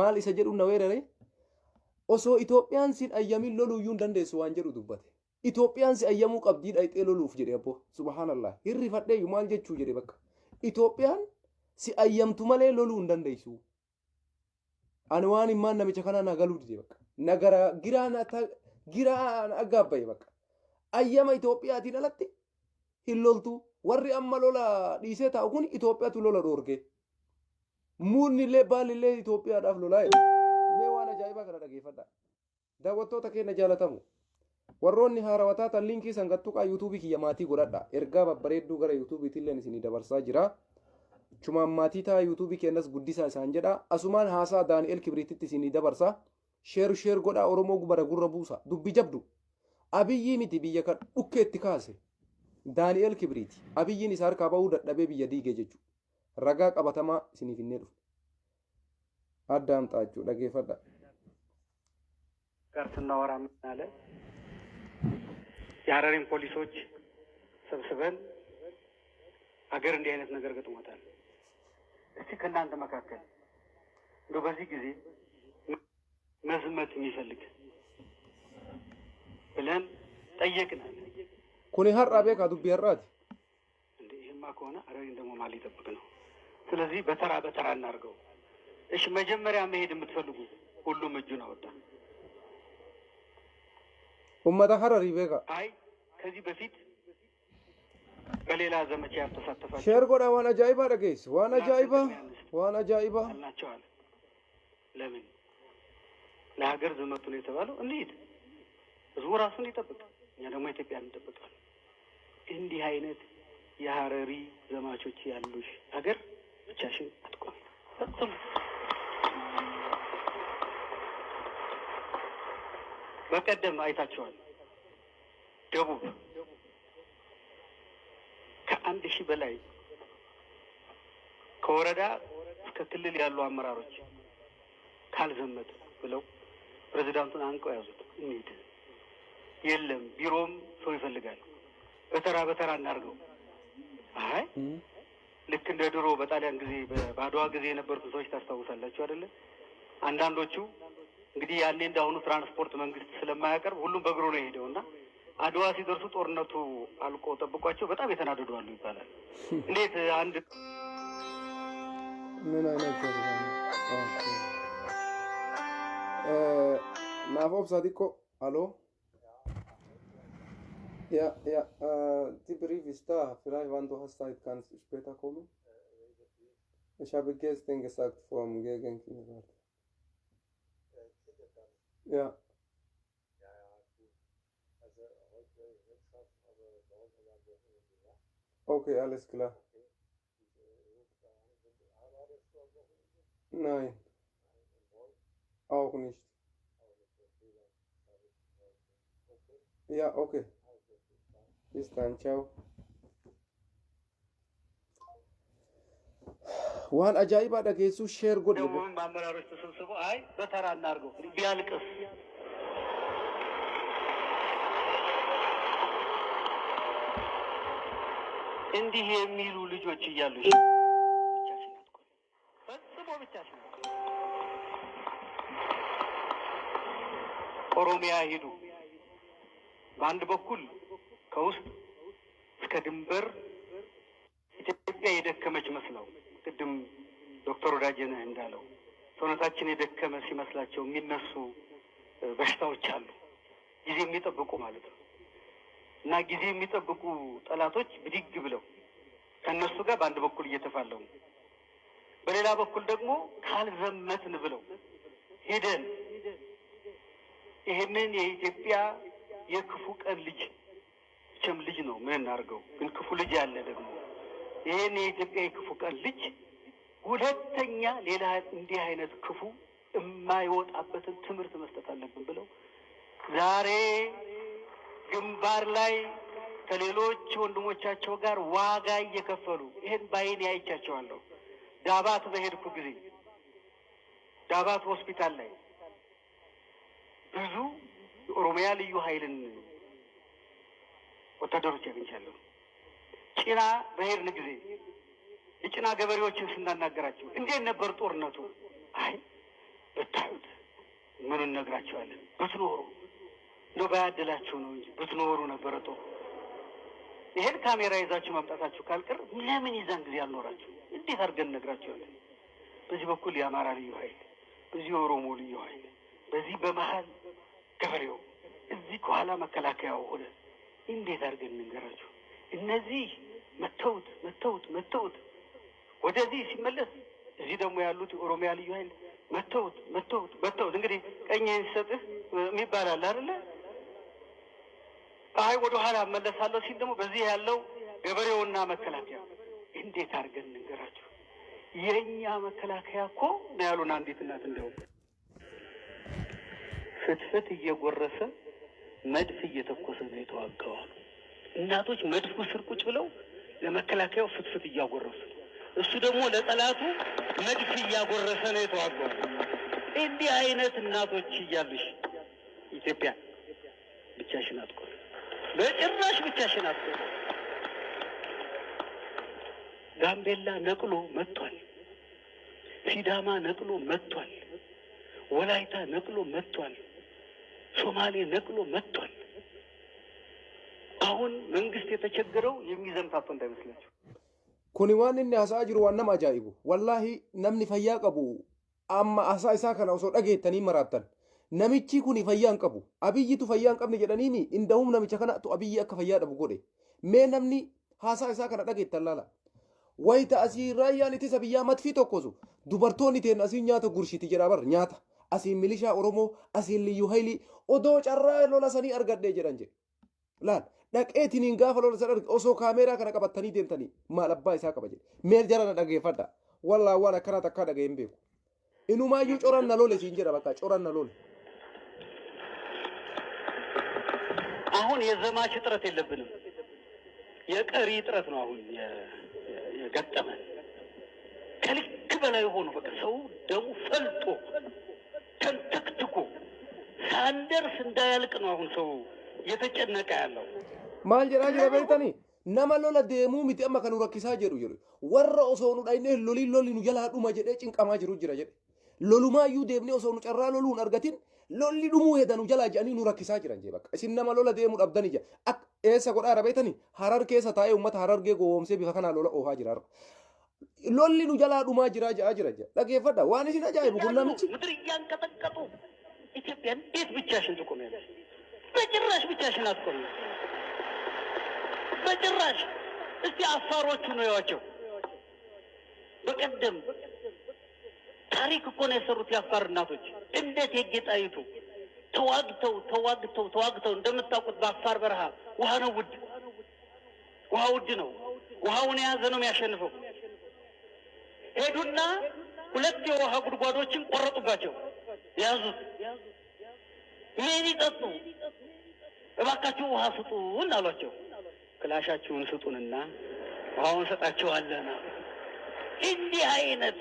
maal isa jedhu na weerare osoo Itoophiyaan sin ayyamin loluuyyuu hin dandeessu waan jedhu dubbate. Itoophiyaan si ayyamuu qabdii dhayxee loluuf jedhe abbo subhanallah hirrifadhee maal jechuu jedhe bakka Itoophiyaan si ayyamtu malee loluu hin dandeessu. Ani waan immaan namicha kana nagaluu dide bakka nagara giraan aggaabbaye bakka ayyama Itoophiyaatiin alatti hin loltu warri amma lola dhiisee taa'u kun Itoophiyaatu lola dhoorge. Muunni illee baalli illee Itoophiyaadhaaf lolaa jedhe. Mee waan ajaa'ibaa kana dhageeffadha. Daawwattoota keenya jaalatamu. Warroonni haarawataa tan liinkii sangattuqaa yuutuubii kiyya maatii godhadha. Ergaa babbareedduu gara yuutuubiitti illee isinii dabarsaa jira. Chumaan maatii ta'a yuutuubii keenyas guddisaa isaan jedha. Asumaan haasaa Daani'el Kibriititti isinii dabarsa. Sheer godhaa Oromoo bara gurra buusa. Dubbi jabdu. Abiyyi miti biyya kan dhukkeetti kaase. Daani'el Kibriiti. Abiyyiin isaa harkaa bahuu dadhabee biyya diigee jechuudha. Ragaa qabatamaa isiniif hin dhufu. Addaan xaachuu dhageeffadha. ጋር ስናወራ ምን አለ የሐረሪን ፖሊሶች ሰብስበን አገር እንዲህ አይነት ነገር ገጥሞታል። እስቲ ከእናንተ መካከል እንደው በዚህ ጊዜ መዝመት የሚፈልግ ብለን ጠየቅናል። ኩኒ ሀራ ቤካ ዱቢ ሀራት እንዴ ይሄማ ከሆነ ሐረሪን ደግሞ ማን ሊጠብቅ ነው? ስለዚህ በተራ እናርገው። እሺ መጀመሪያ መሄድ የምትፈልጉ ሁሉም እጁን አወጣ። ኡመተ ሐረሪ ቤካ አይ ከዚህ በፊት በሌላ ዘመቻ ያልተሳተፋችሁ ሼር ጎዳ ዋና አጃኢባ ደገስ ዋና አጃኢባ አላቸዋል። ለምን ለሀገር ዘመቱ ነው የተባለው? እንሂድ፣ ህዝቡ ራሱን ይጠብቅ፣ እኛ ደግሞ ኢትዮጵያን እንጠብቃለን። እንዲህ አይነት የሐረሪ ዘማቾች ያሉሽ ሀገር ብቻሽን አትቆም። ፈጽሞ በቀደም አይታችኋል። ደቡብ ከ1000 በላይ ከወረዳ እስከ ክልል ያሉ አመራሮች ካልዘመት ብለው ፕሬዝዳንቱን አንቀው ያዙት። እንሂድ፣ የለም ቢሮም ሰው ይፈልጋል፣ በተራ እናርገው። አይ ልክ እንደ ድሮ በጣሊያን ጊዜ በአድዋ ጊዜ የነበሩትን ሰዎች ታስታውሳላችሁ አይደለ? አንዳንዶቹ እንግዲህ ያኔ እንዳሁኑ ትራንስፖርት መንግስት ስለማያቀርብ ሁሉም በእግሩ ነው የሄደውና አድዋ ሲደርሱ ጦርነቱ አልቆ ጠብቋቸው በጣም የተናደዱ አሉ ይባላል። እንዴት አንድ ምን አይነት ናፎብ ሳዲኮ አሎ Ja, die Brief ist da. Vielleicht, wann du hast Zeit, kannst du später kommen. Ich habe gestern gesagt, vom Gegenkindergarten. Ja. Okay, alles klar. Nein. Auch nicht. Ja, okay. Bis dann, ciao. ዋን አጃኢባ ደገሱ ሼር ጎድ ደግሞ ማመራሮች ተሰብስበው አይ በተራ እናርገው ቢያልቅስ እንዲህ የሚሉ ልጆች እያሉ ብቻሽን አትቆይ፣ ፈጽሞ ብቻሽን አትቆይ። ኦሮሚያ ሂዱ። በአንድ በኩል ከውስጥ እስከ ድንበር ኢትዮጵያ የደከመች መስለው ቅድም ዶክተር ወዳጀነህ እንዳለው ሰውነታችን የደከመ ሲመስላቸው የሚነሱ በሽታዎች አሉ፣ ጊዜ የሚጠብቁ ማለት ነው። እና ጊዜ የሚጠብቁ ጠላቶች ብድግ ብለው ከነሱ ጋር በአንድ በኩል እየተፋለሙ፣ በሌላ በኩል ደግሞ ካልዘመትን ብለው ሄደን ይሄንን የኢትዮጵያ የክፉ ቀን ልጅ ቸም ልጅ ነው ምን እናርገው ግን ክፉ ልጅ ያለ ደግሞ ይሄን የኢትዮጵያ የክፉ ቀን ልጅ ሁለተኛ ሌላ እንዲህ አይነት ክፉ የማይወጣበትን ትምህርት መስጠት አለብን ብለው ዛሬ ግንባር ላይ ከሌሎች ወንድሞቻቸው ጋር ዋጋ እየከፈሉ ይሄን ባይኔ አይቻቸዋለሁ። ዳባት በሄድኩ ጊዜ ዳባት ሆስፒታል ላይ ብዙ ኦሮሚያ ልዩ ኃይልን ወታደሮች ያገኛሉ። ጭና በሄድን ጊዜ የጭና ገበሬዎችን ስናናገራቸው እንዴት ነበር ጦርነቱ? አይ ምኑን ነግራቸዋለን? ብትኖሩ ነው ባያደላችሁ ነው እንጂ ብትኖሩ ነበረ ጦር። ይሄን ካሜራ ይዛችሁ መምጣታችሁ ካልቀር ለምን ይዛን ጊዜ አልኖራችሁ? እንዴት አድርገን ነግራቸዋለን? በዚህ በኩል የአማራ ልዩ ኃይል፣ በዚህ የኦሮሞ ልዩ ኃይል፣ በዚህ በመሀል ገበሬው፣ እዚህ ከኋላ መከላከያው ሆነ። እንዴት አድርገን እንገራችሁ? እነዚህ መተውት ወደዚህ ሲመለስ እዚህ ደግሞ ያሉት ኦሮሚያ ልዩ ኃይል መተውት እንግዲህ ቀኝህን ሲሰጥህ የሚባል አለ አይደለ? አይ ወደ ኋላ እመለሳለሁ ሲል ደግሞ በዚህ ያለው ገበሬውና መከላከያ እንዴት አድርገን እንገራችሁ? የኛ መከላከያ እኮ ነው ያሉን አንዲት እናት እንደው ፍትፍት እየጎረሰ መድፍ እየተኮሰ ነው የተዋጋው። እናቶች መድፉ ስር ቁጭ ብለው ለመከላከያው ፍትፍት እያጎረሱ፣ እሱ ደግሞ ለጠላቱ መድፍ እያጎረሰ ነው የተዋጋው። እንዲህ አይነት እናቶች እያሉሽ ኢትዮጵያ ብቻሽን አትቆም፣ በጭራሽ ብቻሽን አትቆም። ጋምቤላ ነቅሎ መጥቷል። ሲዳማ ነቅሎ መጥቷል። ወላይታ ነቅሎ መጥቷል። ሶማሌ ነቅሎ መጥቷል። አሁን መንግስት የተቸገረው የሚዘምታቱ እንዳይመስላችሁ። ኩኒ ዋን inni haasa'aa jiru waan nama ajaa'ibu wallaahi namni fayyaa qabu amma haasaa isaa kana osoo dhageettanii maraattan namichi kuni fayyaa hin qabu abiyyitu fayyaa hin qabne jedhaniimi indahum namicha kanatu abiyyi akka fayyaa dhabu godhe mee namni haasaa isaa kana dhageettan laala wayita asii raayyaan ittisa biyyaa matfii tokkosu dubartoonni teen asii nyaata gurshiti jedhaa bar nyaata asiin milishaa oromoo asiin liyyuu haylii odoo carraa lola sanii argadhee jedhan jedhe laal dhaqeetiniin gaafa lola san arge osoo kaameeraa kana qabattanii deemtanii maal abbaa isaa qaba jedhe meel jarana dhageeffadha wallaa waan akkanaa takkaa dhaga'een beeku inumaayyuu coranna lole siin jedha bakka coranna lole አሁን የዘማች እጥረት የለብንም የቀሪ እጥረት ነው አሁን የገጠመን ከልክ በላይ ሆኖ በቃ ሰው ደሙ ፈልጦ ተንተክትኮ ሳንደርስ እንዳያልቅ ነው አሁን ሰው የተጨነቀ ያለው maal jedhaa jira beektanii nama lola deemuu miti amma kan rakkisaa jedhu warra osoo nu dhaynee lolli nu jalaa dhuma jedhee cinqamaa jiru jira jedhe lolumaayyuu deemnee osoo nu carraa loluun argatin lolli dhumuu hedanu jalaa jedhanii nu rakkisaa jiran jee bakka isin nama lola deemuu dhabdanii jira akka eessa godhaa beektanii harar keessa taa'ee uummata harargee gowwoomsee bifa kanaa lola oofaa jira lolli nu jalaa dhumaa jira jira dhageeffadha waan isin ajaa'ibu kun namichi ምድር እያንቀጠቀጡ ኢትዮጵያ እንዴት ብቻሽን ትቆሚያለሽ? በጭራሽ ብቻሽን አትቆሚ። በጭራሽ እስቲ አፋሮቹ ነው ያዋቸው። በቀደም ታሪክ እኮ ነው የሰሩት የአፋር እናቶች። እንዴት የጌጣይቱ ተዋግተው እንደምታውቁት በአፋር በረሃ ውሃ ነው ውድ፣ ውሃ ውድ ነው። ውሃውን የያዘ ነው የሚያሸንፈው። ሄዱና ሁለት የውሃ ጉድጓዶችን ቆረጡባቸው፣ ያዙት። ምን ይጠጡ? እባካችሁ ውሃ ስጡን አሏቸው። ክላሻችሁን ስጡንና ውሃውን ሰጣችኋለን። እንዲህ አይነት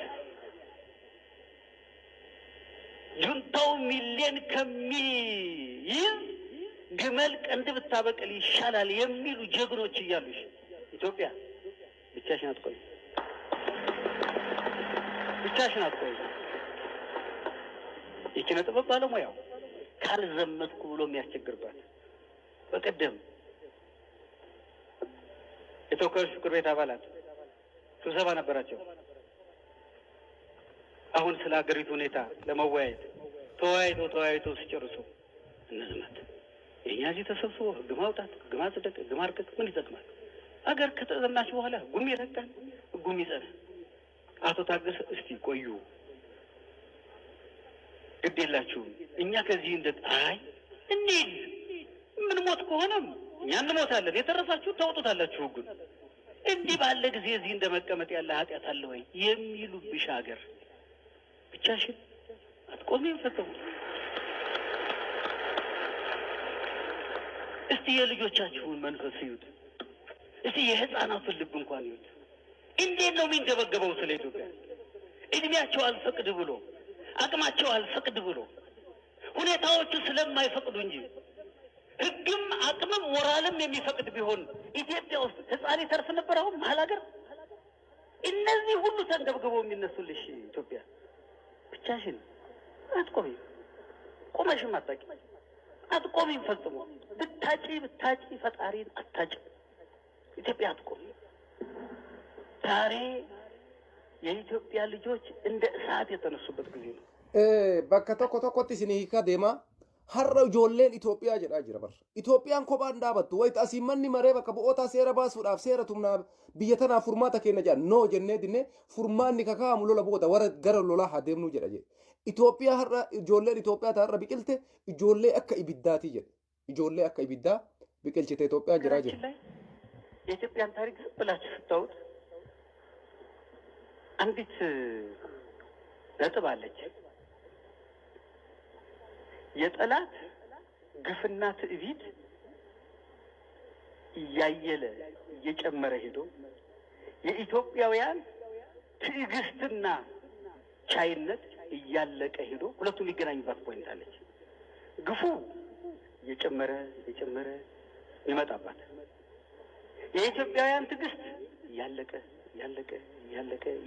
ጁንታው ሚሊዮን ከሚይዝ ግመል ቀንድ ብታበቅል ይሻላል የሚሉ ጀግኖች እያሉሽ ኢትዮጵያ ብቻሽን አትቆይ፣ ብቻሽን አትቆይ። የኪነ ጥበብ ባለሙያው ካልዘመትኩ ብሎ የሚያስቸግርባት በቀደም የተወካዮች ምክር ቤት አባላት ስብሰባ ነበራቸው። አሁን ስለ ሀገሪቱ ሁኔታ ለመወያየት ተወያይተው ሲጨርሱ እነዝመት የእኛ እዚህ ተሰብስቦ ህግ ማውጣት፣ ህግ ማጽደቅ፣ ህግ ማርቀቅ ምን ይጠቅማል? ሀገር ከተዘናች በኋላ ህጉም ይረቃል፣ ህጉም ይጸናል። አቶ ታገሰ እስቲ ቆዩ፣ ግድ የላችሁም እኛ ከዚህ እንሂድ፣ ምን ሞት ከሆነም እኛ እንሞታለን፣ የተረፋችሁ ታውጡታላችሁ ህጉን። እንዲህ ባለ ጊዜ እዚህ እንደመቀመጥ ያለ ኃጢአት አለ ወይ የሚሉብሽ ሀገር ብቻሽን አትቆሚም። ፈተው እስቲ የልጆቻችሁን መንፈስ ይዩት፣ እስቲ የህፃናቱን ልብ እንኳን ይዩት። እንዴት ነው የሚንገበገበው ስለ ኢትዮጵያ? እድሜያቸው አልፈቅድ ብሎ አቅማቸው አልፈቅድ ብሎ ሁኔታዎቹ ስለማይፈቅዱ እንጂ ህግም አቅምም ሞራልም የሚፈቅድ ቢሆን ኢትዮጵያ ውስጥ ህፃን ይተርፍ ነበር። አሁን መሀል ሀገር እነዚህ ሁሉ ተንገብግበው የሚነሱልሽ ኢትዮጵያ ብቻሽን አትቆሚ። ቆመሽም አታቂ አትቆሚም ፈጽሞ ብታጪ ፈጣሪን አታጪ ኢትዮጵያ አትቆሚ ዛሬ የኢትዮጵያ ልጆች እንደ እሳት የተነሱበት ጊዜ ነው በከተኮተኮት ሲኒካ ደማ harra ijoolleen Itoophiyaa jedhaa jira bar Itoophiyaan kophaan dhaabattu wayita asii manni maree bakka bu'oota seera baasuudhaaf seera tumnaa biyya tanaa furmaata kenna jedhan noo jennee dinne furmaanni kakaamu lola booda warra gara lolaa haa deemnu jedha jedhe Itoophiyaa har'a ijoolleen Itoophiyaa har'a biqilte ijoollee akka ibiddaati jedhe ijoollee akka ibiddaa biqilchite Itoophiyaa jiraa jira የኢትዮጵያን ታሪክ ዝም ብላችሁ ስታዩት አንዲት ነጥብ አለች የጠላት ግፍና ትዕቢት እያየለ እየጨመረ ሄዶ የኢትዮጵያውያን ትዕግስትና ቻይነት እያለቀ ሄዶ ሁለቱም ሊገናኙበት ፖይንት አለች ግፉ እየጨመረ ይመጣባት የኢትዮጵያውያን ትዕግስት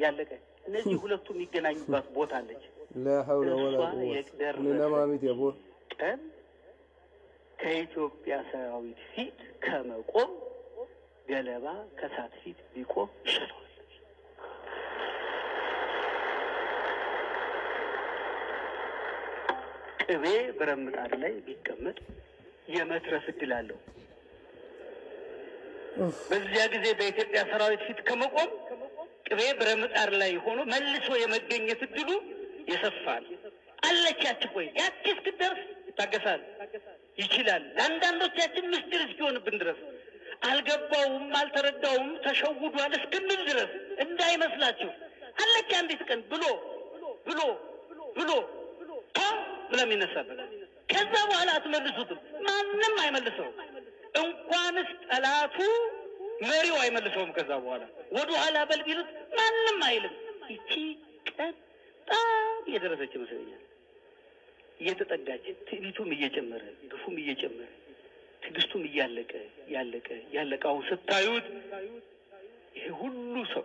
ያለቀ እነዚህ ሁለቱም የሚገናኙበት ቦታ አለች لا حول ولا قوة إلا بالله يا ابو ቀን ከኢትዮጵያ ሰራዊት ፊት ከመቆም ገለባ ከሳት ፊት ቢቆም ይሻላል ቅቤ ብረምጣድ ላይ ቢቀመጥ የመትረፍ እድል አለው በዚያ ጊዜ በኢትዮጵያ ሰራዊት ፊት ከመቆም ቅቤ ብረምጣድ ላይ ሆኖ መልሶ የመገኘት እድሉ ይሰፋል አለቻች ቆይ ያቺስ ትደርስ ታገሳል ይችላል አንዳንዶቻችን ምስጢር እስኪሆንብን ድረስ አልገባውም አልተረዳውም ተሸውዷል እስክንል ድረስ እንዳይመስላችሁ አለች አንዲት ቀን ብሎ ብለም ይነሳበት ከዛ በኋላ አትመልሱትም ማንም አይመልሰው እንኳንስ ጠላቱ መሪው አይመልሰውም ከዛ በኋላ ወደ ኋላ በልቢሉት ማንም አይልም እቺ ቀን እየደረሰች መስለኛል እየተጠጋች ትዕቢቱም እየጨመረ ግፉም እየጨመረ ትዕግስቱም ያለቀው ስታዩት ይሄ ሁሉ ሰው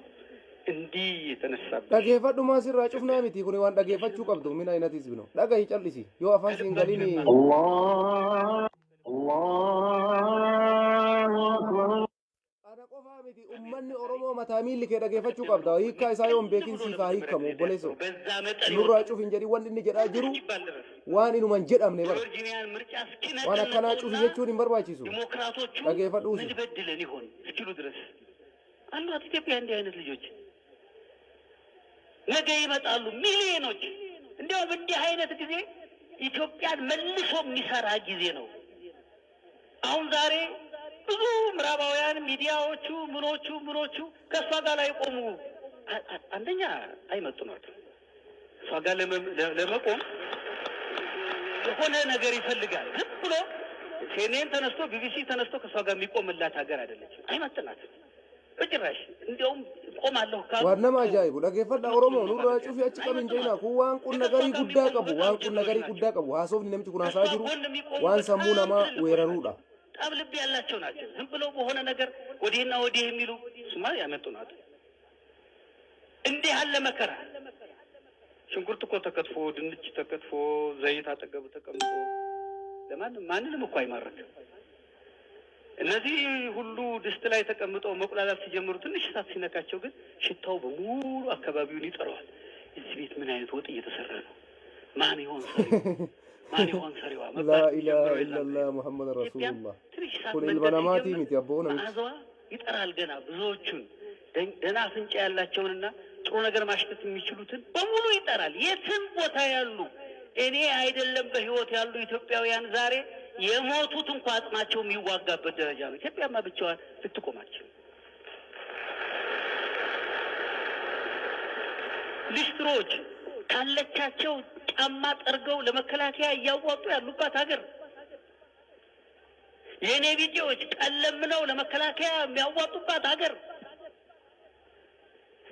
እንዲህ የተነሳበት ዳጌፈዱ ማሲራ ጩፍና ሚቲ ኩኒ ዋን ዳጌፈቹ ቀብዱ ምን አይነት ህዝብ ነው ዳጋ ይጨልሲ ዮ አፋን ሲንገሊኒ ummanni oromoo mataa miilli kee dhageeffachuu qabda hiikkaa isaa yoon beekin siifaa hiikkamu obboleesso nurraa cuuf hin jedhin wanni inni jedhaa jiru waan inuman jedhamne bara waan akkanaa cuufi jechuun hin barbaachisu dhageeffadhuusi አሏት ኢትዮጵያ እንዲህ አይነት ልጆች ነገ ይመጣሉ ሚሊዮኖች እንዲያውም እንዲህ አይነት ጊዜ ኢትዮጵያን መልሶ የሚሰራ ጊዜ ነው አሁን ዛሬ ብዙ ምዕራባውያን ሚዲያዎቹ ምኖቹ ከሷ ጋር ላይ ቆሙ አንደኛ አይመጡናት እሷ ጋር ለመቆም የሆነ ነገር ይፈልጋል ዝም ብሎ CNN ተነስቶ BBC ተነስቶ ከሷ ጋር የሚቆምላት ሀገር አይደለች አይመጥናት በጭራሽ እንዲያውም ቆማለሁ ካሉ ዋናማ አጃይቡ ለገፈዳ ኦሮሞ ኑራ ጩፍ ያጭ ቀምን ጀይና ኩዋን ቁን ነገሪ ጉዳ ቀቡ ሃሶፍኒ ነምጭ ኩናሳ ጅሩ ዋን ሰሙ ነማ ወረሩዳ ጠብልብ ያላቸው ናቸው ዝም ብለው በሆነ ነገር ወዲህና ወዲህ የሚሉ ስማ ያመጡናት እንዲህ ያለ መከራ ሽንኩርት እኮ ተከትፎ ድንች ተከትፎ ዘይት አጠገቡ ተቀምጦ ማንንም እኮ አይማረክም እነዚህ ሁሉ ድስት ላይ ተቀምጠው መቁላላት ሲጀምሩ ትንሽ እሳት ሲነካቸው ግን ሽታው በሙሉ አካባቢውን ይጠራዋል እዚህ ቤት ምን አይነት ወጥ እየተሰራ ነው ማን ይሆን ሰሪዋ لا اله الا الله محمد رسول الله كل البناماتي متيابونا አዘዋ ይጠራል ገና ብዙዎቹን ደና ፍንጫ ያላቸውንና ጥሩ ነገር ማሽተት የሚችሉትን በሙሉ ይጠራል የትም ቦታ ያሉ እኔ አይደለም በህይወት ያሉ ኢትዮጵያውያን ዛሬ የሞቱት እንኳን አጥማቸው የሚዋጋበት ደረጃ ነው ኢትዮጵያማ ብቻዋን ልትቆማቸው ሊስትሮች ካለቻቸው ጫማ ጠርገው ለመከላከያ ያዋጡ ያሉባት ሀገር የኔ ቪዲዮዎች ቀለምነው ለመከላከያ የሚያዋጡባት ሀገር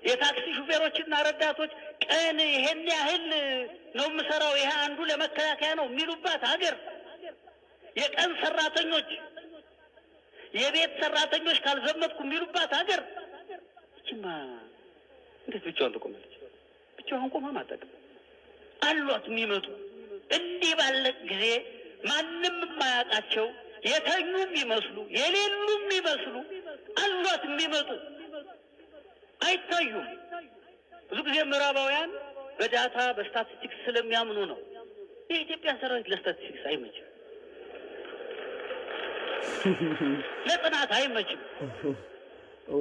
የታክሲ ሹፌሮችና ረዳቶች ቀን ይሄን ያህል ነው የምሰራው ይሄ አንዱ ለመከላከያ ነው የሚሉባት ሀገር የቀን ሰራተኞች የቤት ሰራተኞች ካልዘመትኩ የሚሉባት ሀገር እቺማ እንዴት ብቻዋን ትቆማለች ብቻዋን ቆማ ማጠቅ አሏት የሚመጡ እንዲህ ባለ ጊዜ ማንም የማያውቃቸው የተኙም ይመስሉ የሌሉም ይመስሉ አሏት የሚመጡ አይታዩም። ብዙ ጊዜ ምዕራባውያን በዳታ በስታቲስቲክስ ስለሚያምኑ ነው። የኢትዮጵያ ሰራዊት ለስታቲስቲክስ አይመችም፣ ለጥናት አይመችም።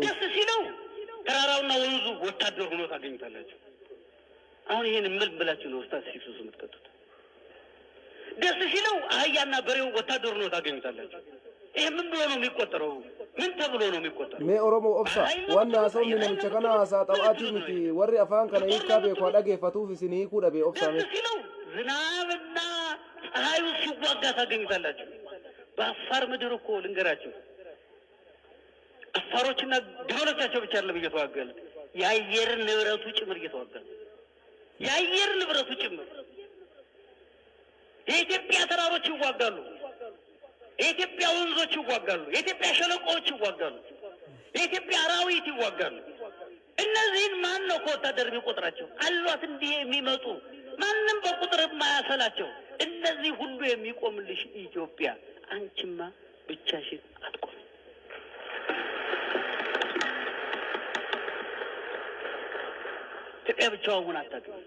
ደስ ሲለው ተራራውና ወንዙ ወታደር ሆኖ ታገኝታላችሁ። አሁን ይሄን ምን ብላችሁ ነው ስታቲስቲክስ ውስጥ የምትከቱት? ደስ ሲለው አህያና በሬው ወታደር ሆኖ ታገኝታላችሁ። ይሄ ምን ብሎ ነው የሚቆጠረው? ምን ተብሎ ነው የሚቆጠረው? ሜ ኦሮሞ ኦብሳ ዋና ሰው ምን እንቸከና ሳጣባቲ ምቲ ወሪ አፋን ከነ ይካቤ ኳዳጌ ፈቱፍ ሲኒ ኩዳቤ ኦብሳ ሜ ሲለው ዝናብና ፀሐዩ ሲዋጋ ታገኝታላችሁ። በአፋር ምድር እኮ ልንገራችሁ፣ አፋሮችና ግመሎቻቸው ብቻ አይደለም እየተዋጋሉ፣ የአየር ንብረቱ ጭምር እየተዋጋሉ፣ የአየር ንብረቱ ጭምር። የኢትዮጵያ ተራሮች ይዋጋሉ፣ የኢትዮጵያ ወንዞች ይዋጋሉ፣ የኢትዮጵያ ሸለቆዎች ይዋጋሉ፣ የኢትዮጵያ አራዊት ይዋጋሉ። እነዚህን ማን ነው ከወታደር የሚቆጥራቸው? አሏት እንዲህ የሚመጡ ማንም በቁጥር የማያሰላቸው። እነዚህ ሁሉ የሚቆምልሽ ኢትዮጵያ፣ አንቺማ ብቻሽን አትቆም። ኢትዮጵያ ብቻዋን አታውቅም።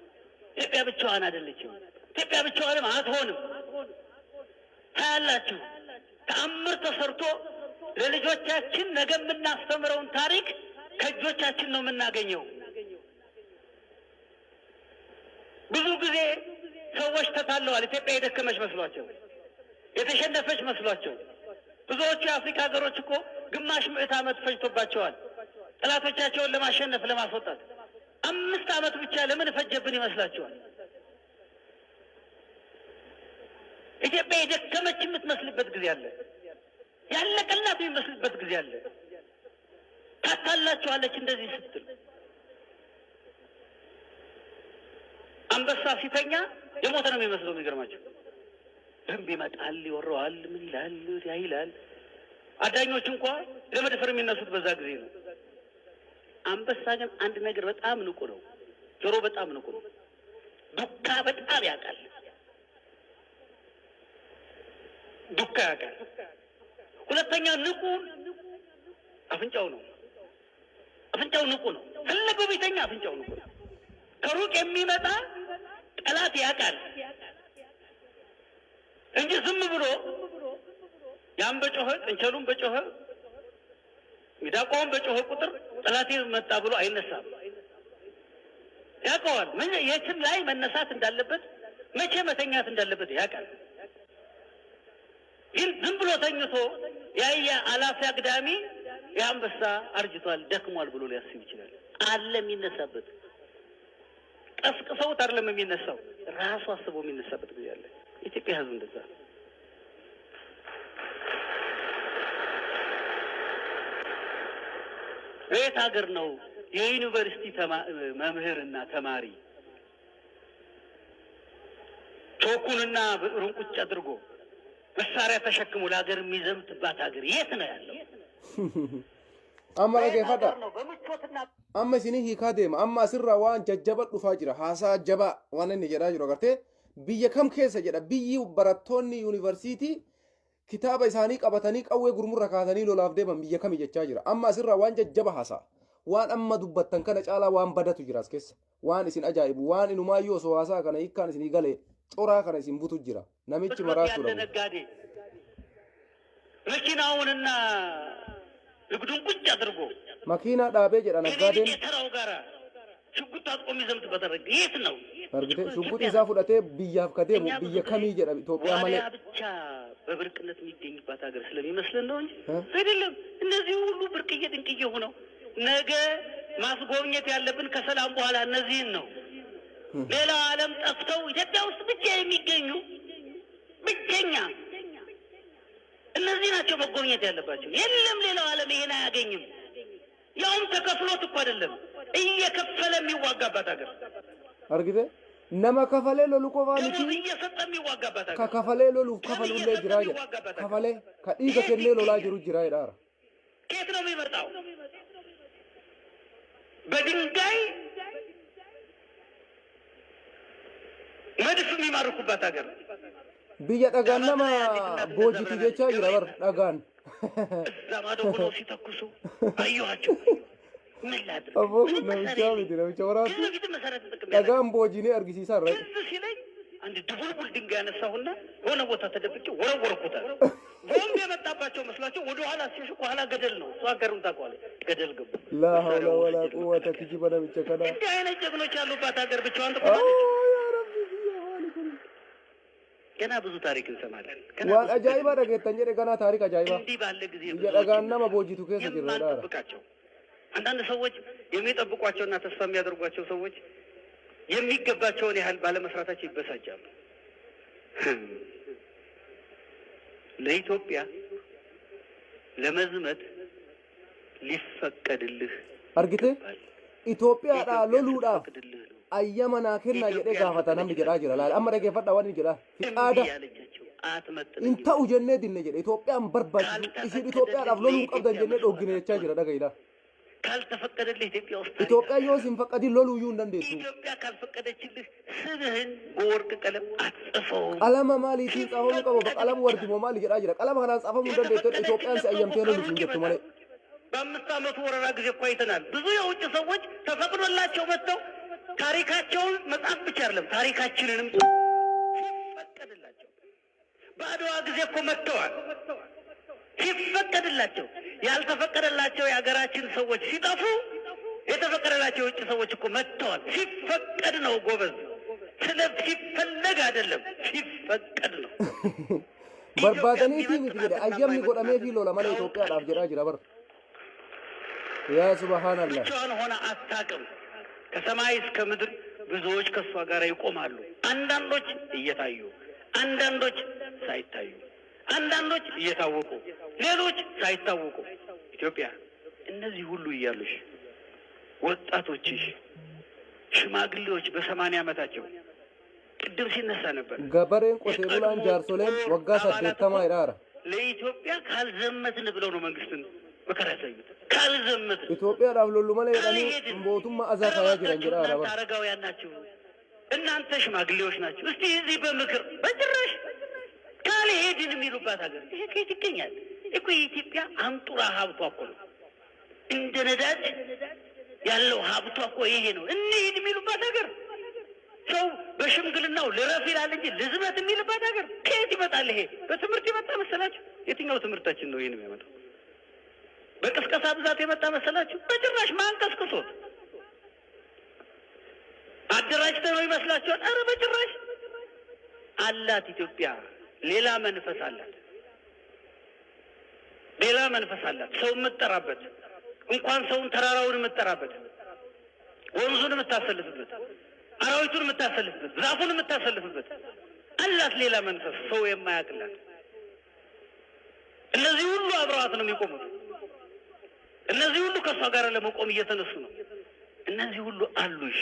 ኢትዮጵያ ብቻዋን አይደለችም። ኢትዮጵያ ብቻዋንም አትሆንም። ታያላችሁ፣ ተአምር ተሰርቶ ለልጆቻችን ነገ የምናስተምረውን ታሪክ ከእጆቻችን ነው የምናገኘው። ብዙ ጊዜ ሰዎች ተታለዋል። ኢትዮጵያ የደከመች መስሏቸው፣ የተሸነፈች መስሏቸው። ብዙዎቹ የአፍሪካ ሀገሮች እኮ ግማሽ ምዕት ዓመት ፈጅቶባቸዋል ጠላቶቻቸውን ለማሸነፍ ለማስወጣት። 5 ዓመት ብቻ ለምን ፈጀብን ይመስላችኋል? ኢትዮጵያ የደከመች የምትመስልበት ጊዜ አለ፣ ያለቀላት የሚመስልበት ጊዜ አለ። ታታላችኋለች እንደዚህ ስትል። አንበሳ ሲተኛ የሞተ ነው የሚመስለው። የሚገርማቸው ደንብ ይመጣል፣ ይወረዋል፣ ምን ይላል፣ ያይላል። አዳኞች እንኳ ለመድፈር የሚነሱት በዛ ጊዜ ነው። አንበሳ ግን አንድ ነገር በጣም ንቁ ነው። ጆሮ በጣም ንቁ ነው። ዱካ በጣም ያውቃል። ዱካ ያውቃል። ሁለተኛ ንቁ አፍንጫው ነው። አፍንጫው ንቁ ነው። ፈለገው ቢተኛ አፍንጫው ንቁ ነው። ከሩቅ የሚመጣ ጠላት ያውቃል እንጂ ዝም ብሎ ያን በጮኸ ጥንቸሉን በጮኸ ሚዳቋውን በጮኸ ቁጥር ጠላቴ መጣ ብሎ አይነሳም። ያውቀዋል። ምን የትም ላይ መነሳት እንዳለበት፣ መቼ መተኛት እንዳለበት ያውቃል። ግን ዝም ብሎ ተኝቶ ያየ አላፊ አግዳሚ የአንበሳ አርጅቷል ደክሟል ብሎ ሊያስብ ይችላል። አለ የሚነሳበት። ቀስቅሰውት አይደለም የሚነሳው፣ ራሱ አስቦ የሚነሳበት ጊዜ አለ። ኢትዮጵያ ሕዝብ እንደዛ ነው። በየት ሀገር ነው የዩኒቨርሲቲ መምህርና ተማሪ ቾኩንና ብዕሩን ቁጭ አድርጎ መሳሪያ ተሸክሞ ለሀገር የሚዘምትባት ሀገር የት ነው ያለው? amma dhaggeeffadha amma isinii hiikaa deema amma asirraa waan jajjaba dhufaa jira haasaa jabaa waan inni jedhaa jiru agartee biyya kam keessa jedha biyyi barattoonni yuunivarsiitii kitaaba isaanii qabatanii qawwee gurmurra kaasanii lolaaf deeman biyya kami jechaa jira amma asirraa waan jajjaba haasaa waan amma dubbattan kana caalaa waan badatu jira as keessa waan isin ajaa'ibu waan inumaayyoo osoo haasaa kana hiikkaan isinii galee coraa kana isin butu jira namichi maraasuu dhabu መኪናውንና ንግዱን ቁጭ አድርጎ መኪና ዳቤ ጀዳ ነጋዴን ተራው ጋራ ሽጉጥ አጥቆ የሚዘምትበት አደረገ። የት ነው አርግቴ ሽጉጥ ይዛ ፉዳቴ ብያፍ ከደሙ ብየ ከሚ ጀዳ ኢትዮጵያ ማለት ብቻ በብርቅነት የሚገኝባት ሀገር ስለሚመስለን ነው እንጂ አይደለም። እነዚህ ሁሉ ብርቅዬ ድንቅዬ ሆነው ነገ ማስጎብኘት ያለብን ከሰላም በኋላ እነዚህን ነው። ሌላው ዓለም ጠፍተው ኢትዮጵያ ውስጥ ብቻ የሚገኙ ብቸኛ እነዚህ ናቸው መጎብኘት ያለባቸው። የለም ሌላው ዓለም ይሄን አያገኝም። ያውም ተከፍሎት እኮ አይደለም እየከፈለ የሚዋጋባት ሀገር አርግቴ ነማ ከፈለ ሎሉ ቆባንቲ እየሰጠ የሚዋጋባት ሀገር ከከፈለ ሎሉ ከፈሉለ ጅራ ከፈለ ከዲገ ከለ ሎላ ጅሩ ጅራ ይዳራ ከየት ነው የሚመጣው? በድንጋይ መድፍ የሚማርኩባት ሀገር biyya dhagaan nama boojiti jechaa jira bar dhagaan እዛ ማዶ ሆነው ሲተኩሱ አየኋቸው። ምን ላድርግ? አቦ ነምቻ ነምቻ ወራቱ dhagaan boojini argisiisaa irra ሲለኝ አንድ ድቡልቡል ድንጋይ ያነሳሁና ሆነ ቦታ ተደብቄ ወረወርኩት። ቦምብ የመጣባቸው መስሏቸው ወደ ኋላ ሲሸሹ ኋላ ገደል ነው። እሱ ሀገሩን ታውቀዋለህ። ገደል ገቡ። ላ ሐውለ ወላ ቁወተ ትጂበ ነምቻ ከና እንዲህ አይነት ጀግኖች ያሉባት ሀገር ብቻዋን ትቆማለች? ገና ብዙ ታሪክ እንሰማለን። ዋን አጃይባ ደገተን ጀደ ገና ታሪክ አጃይባ እንዲህ ባለ ጊዜ የደጋና መቦጂቱ ከሰ ጅራዳ የማንጠብቃቸው አንዳንድ ሰዎች የሚጠብቋቸውና ተስፋ የሚያደርጓቸው ሰዎች የሚገባቸውን ያህል ባለመስራታቸው ይበሳጫሉ። ለኢትዮጵያ ለመዝመት ሊፈቀድልህ አርግቴ ኢትዮጵያ ዳ ሎሉዳ አየመና ከና የደ ጋፋታ ነም ጀራ ጅራ ላል አመረ ገፈዳ ወን ጅራ ፍቃዳ እንታ ኡጀነ ዲነ ጀደ ኢትዮጵያን በርባጅ እሺ ኢትዮጵያ ዳ ሎሉን ቀብደን ጀነ ዶግነ የቻ ጅራ ደጋይላ ካልተፈቀደልህ ኢትዮጵያ ውስጥ ኢትዮጵያ ዮሲን ፈቀዲ ሎሉ ዩ እንደንዴቱ ኢትዮጵያ ካልፈቀደችልህ ስብህን በወርቅ ቀለም አጽፈው ቀለም ማሊቲ ጻፈው ቀበ በቀለም ወርድ ሞማል ጀራ ጅራ ቀለም ሀናን ጻፈው እንደንዴቱ ኢትዮጵያን ሲያየምቴ ሎሉ እንጀቱ ማለት በአምስት ዓመቱ ወረራ ጊዜ እኮ አይተናል። ብዙ የውጭ ሰዎች ተፈቅዶላቸው መጥተው ታሪካቸውን መጽሐፍ ብቻ አይደለም ታሪካችንንም ሲፈቀድላቸው በአድዋ ጊዜ እኮ መጥተዋል። ሲፈቀድላቸው ያልተፈቀደላቸው የሀገራችን ሰዎች ሲጠፉ የተፈቀደላቸው የውጭ ሰዎች እኮ መጥተዋል። ሲፈቀድ ነው ጎበዝ፣ ሲፈለግ አይደለም፣ ሲፈቀድ ነው። በርባደኒ ቲም ይገደ አየምኒ ጎዳሜ ፊሎ ለማለ ኢትዮጵያ ዳፍ ጀራ ጅራ በር ያ ሱብሃንአላህ ብቻዋን ሆነ አታውቅም። ከሰማይ እስከ ምድር ብዙዎች ከሷ ጋር ይቆማሉ። አንዳንዶች እየታዩ፣ አንዳንዶች ሳይታዩ፣ አንዳንዶች እየታወቁ፣ ሌሎች ሳይታወቁ። ኢትዮጵያ እነዚህ ሁሉ እያሉሽ ወጣቶችሽ፣ ሽማግሌዎች በ80 ዓመታቸው ቅድም ሲነሳ ነበር ገበሬን ቆቴቡላን ጃርሶሌን ወጋ ሰደተማ ይራራ ለኢትዮጵያ ካልዘመትን ብለው ነው መንግስትን መከራ ያሳዩት። ካልዘመትን ኢትዮጵያ ዳብሎሉ ማለ ያኒ ቦቱማ አዛታ ያጅራን ጅራ አራባ አረጋውያን ናችሁ፣ እናንተ ሽማግሌዎች ናችሁ። እስቲ እዚህ በምክር በጭራሽ ካልሄድን የሚሉባት ሀገር ይሄ ከየት ይገኛል እኮ? የኢትዮጵያ አንጡራ ሀብቷ እኮ ነው። እንደ ነዳጅ ያለው ሀብቷ እኮ ይሄ ነው። እንሂድ የሚሉባት ሀገር ሰው በሽምግልናው ልረፍ ይላል እንጂ ልዝመት የሚልባት ሀገር ከየት ይመጣል? ይሄ በትምህርት የመጣ መሰላችሁ? የትኛው ትምህርታችን ነው ይሄን የሚያመጣው? በቅስቀሳ ብዛት የመጣ መሰላችሁ? በጭራሽ ማን ቀስቅሶት? አደራጅተው ነው ይመስላችኋል? ኧረ በጭራሽ አላት ኢትዮጵያ። ሌላ መንፈስ አላት፣ ሌላ መንፈስ አላት። ሰው የምትጠራበት እንኳን ሰውን ተራራውን የምትጠራበት፣ ወንዙን የምታሰልፍበት፣ አራዊቱን የምታሰልፍበት፣ ዛፉን የምታሰልፍበት አላት ሌላ መንፈስ ሰው የማያውቅላት። እነዚህ ሁሉ አብረዋት ነው የሚቆሙት። እነዚህ ሁሉ ከሷ ጋር ለመቆም እየተነሱ ነው። እነዚህ ሁሉ አሉሽ።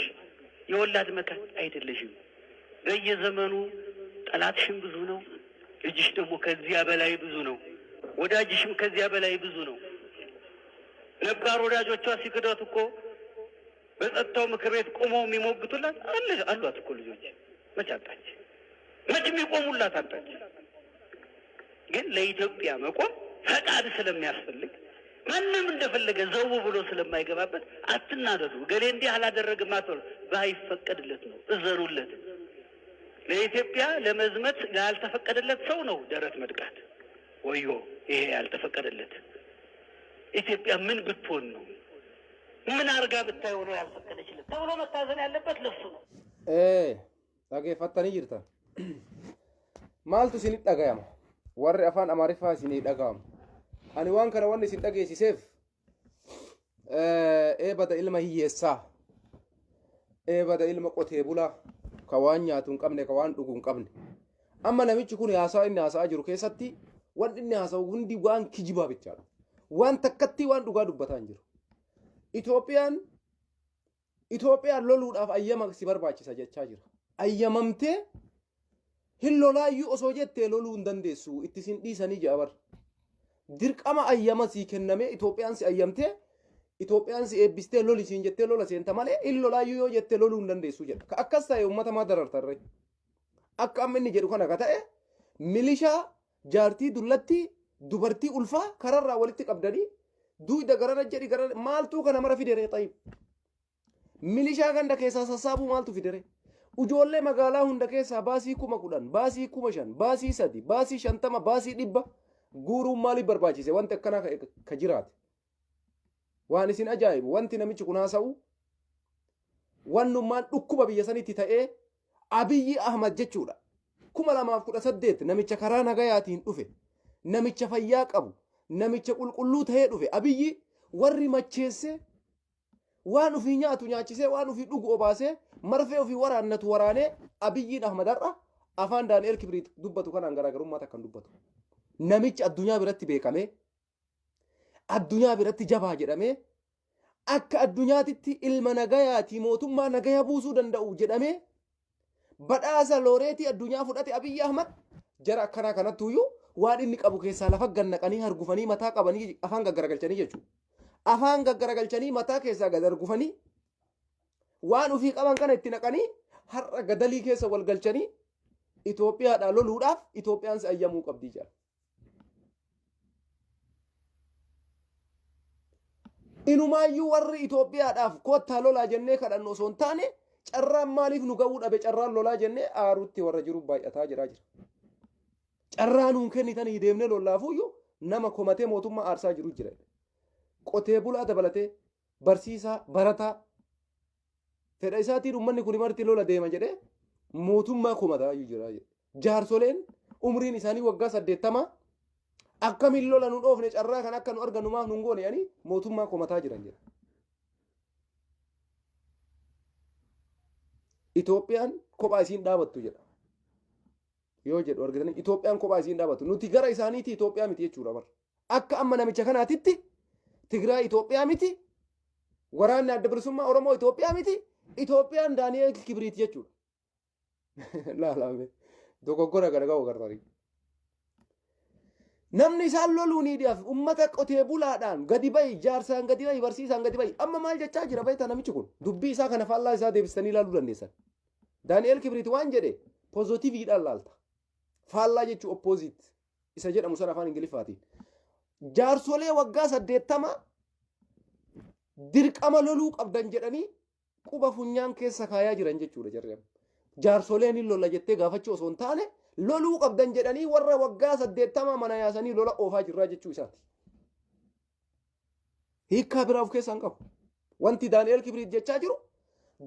የወላድ መካን አይደለሽም። በየዘመኑ ጠላትሽም ብዙ ነው፣ ልጅሽ ደግሞ ከዚያ በላይ ብዙ ነው፣ ወዳጅሽም ከዚያ በላይ ብዙ ነው። ነባር ወዳጆቿ ሲክዷት እኮ በጸጥታው ምክር ቤት ቆመው የሚሞግቱላት አሏት እኮ ልጆች። መች አጣች? መች የሚቆሙላት አጣች? ግን ለኢትዮጵያ መቆም ፈቃድ ስለሚያስፈልግ ማንም እንደፈለገ ዘው ብሎ ስለማይገባበት አትናደዱ። ገሌ እንዲህ አላደረግም አትበሉ። ባይፈቀድለት ነው እዘኑለት። ለኢትዮጵያ ለመዝመት ያልተፈቀደለት ሰው ነው ደረት መድቃት። ወዮ ይሄ ያልተፈቀደለት ኢትዮጵያ ምን ብትሆን ነው? ምን አርጋ ብታየው ነው ያልፈቀደችለት ተብሎ መታዘን ያለበት ለሱ ነው። ታገፈተኒ ጅርታ ማልቱ ሲኒ ዳጋያማ ወር አፋን አማሪፋ ሲኒ ዳጋም ani waan kana wanni isin dhageessiseef eebada ilma hiyyeessaa, eebada ilma qotee bulaa ka waan nyaatu hin qabne ka waan dhugu hin qabne. Amma namichi kun haasaa inni haasa'aa jiru keessatti waan inni haasa'u hundi waan kijibaa bichaadha. Waan takkatti waan dhugaa dubbataa hin jiru. Itoophiyaan loluudhaaf ayyama si barbaachisa jechaa jira. Ayyamamtee hin lolaayyuu osoo jettee loluu hin dandeessu itti sin dhiisanii ja'a bar. Dirqama ayyama sii kenname Itoophiyaan si ayyamtee Itoophiyaan si eebbistee loli siin jettee lola seenta malee in lolaayyuu yoo jettee loluu hin dandeessu jedha. Ka akkas ta'e uummata maa darartarre akka amma inni jedhu kana ka ta'e milishaa jaartii dullatti dubartii ulfaa kararraa walitti qabdanii duuda garana jedhi garana maaltu kana mara fidere xayib milishaa ganda keessaa sassaabuu maaltu fidere ujoollee magaalaa hunda keessaa baasii 10,000 baasii 5,000 baasii 3 baasii 50 baasii 100 guuruun maaliif barbaachise wanti akkanaa ka jiraate waan isin ajaa'ibu wanti namichi kun haasa'u wannummaan dhukkuba biyya sanitti ta'ee Abiyyi Ahmad jechuudha 2018 namicha karaa nagayaatiin dhufe namicha fayyaa qabu namicha qulqulluu ta'ee dhufe Abiyyi warri macheesse waan ufii nyaatu nyaachisee waan ufii dhugu obaasee marfee ufii waraannatu waraanee Abiyyiin Ahmadarra afaan Daani'el Kibriit dubbatu kanaan garaagarummaa takkan dubbatu namichi addunyaa biratti beekame addunyaa biratti jabaa jedhamee akka addunyaatitti ilma nagayaatii mootummaa nagaya buusuu danda'u jedhamee badhaasa looreetii addunyaa fudhate Abiyyi Ahmad jara akkanaa kanattuyyuu waan inni qabu keessaa lafa gannaqanii hargufanii mataa qabanii afaan gaggaragalchanii jechuudha. Afaan gaggaragalchanii mataa keessaa gad hargufanii waan ufii qaban kana itti naqanii har'a gadalii keessa wal galchanii Itoophiyaadhaa loluudhaaf Itoophiyaan si ayyamuu qabdii jira. Inumaayyuu warri Itoophiyaadhaaf kottaa lolaa jennee kadhannu osoo hin taane carraan maaliif nu ga'uu dhabe carraan lolaa jennee aarutti warra jiru baay'ataa jira. Carraan nuun kennitanii deemnee lollaafuyyuu nama komatee mootummaa aarsaa jiru jira. Qotee bulaa dabalatee barsiisaa barataa fedha isaatiin uummanni kun marti lola deema jedhee mootummaa komataa jira. Jaarsoleen umriin isaanii waggaa 80 akkamiin lola nu dhoofne carraa kan akka nu argannu maaf nu goone yani mootummaa komataa jiran jira. Itoophiyaan kophaa isiin dhaabattu jedha. Yoo jedhu argitanii Itoophiyaan kophaa isiin dhaabattu nuti gara isaaniiti Itoophiyaa miti jechuudha bar. Akka amma namicha kanaatitti Tigraay Itoophiyaa miti waraanni adda bilisummaa Oromoo Itoophiyaa miti Itoophiyaan Daani'el Kibriit jechuudha. Laalame dogoggora garagaa'u gartari. Namni isaan loluuniidhaaf ummata qotee bulaadhaan gadi bahi jaarsaan gadi bahi barsiisaan gadi bahi amma maal jechaa jira beektaa namichi kun dubbii isaa kana faallaa isaa deebistanii ilaaluu dandeessan. Daani'el Kibriit waan jedhe poozitiiviidhaan laalta. Faallaa jechuun oppoozit isa jedhamu sana afaan Ingiliffaatiin. Jaarsolee waggaa 80 dirqama loluu qabdan jedhanii quba funyaan keessa kaayaa jiran jechuudha jarri. Jaarsoleen hin lolla jettee gaafachuu osoo hin taane loluu qabdan jedhanii warra waggaa 80 mana yaasanii lola oofaa jirraa jechuu isaati. Hiikkaa biraa of keessaa hin qabu. Wanti Daani'el Kibriit jechaa jiru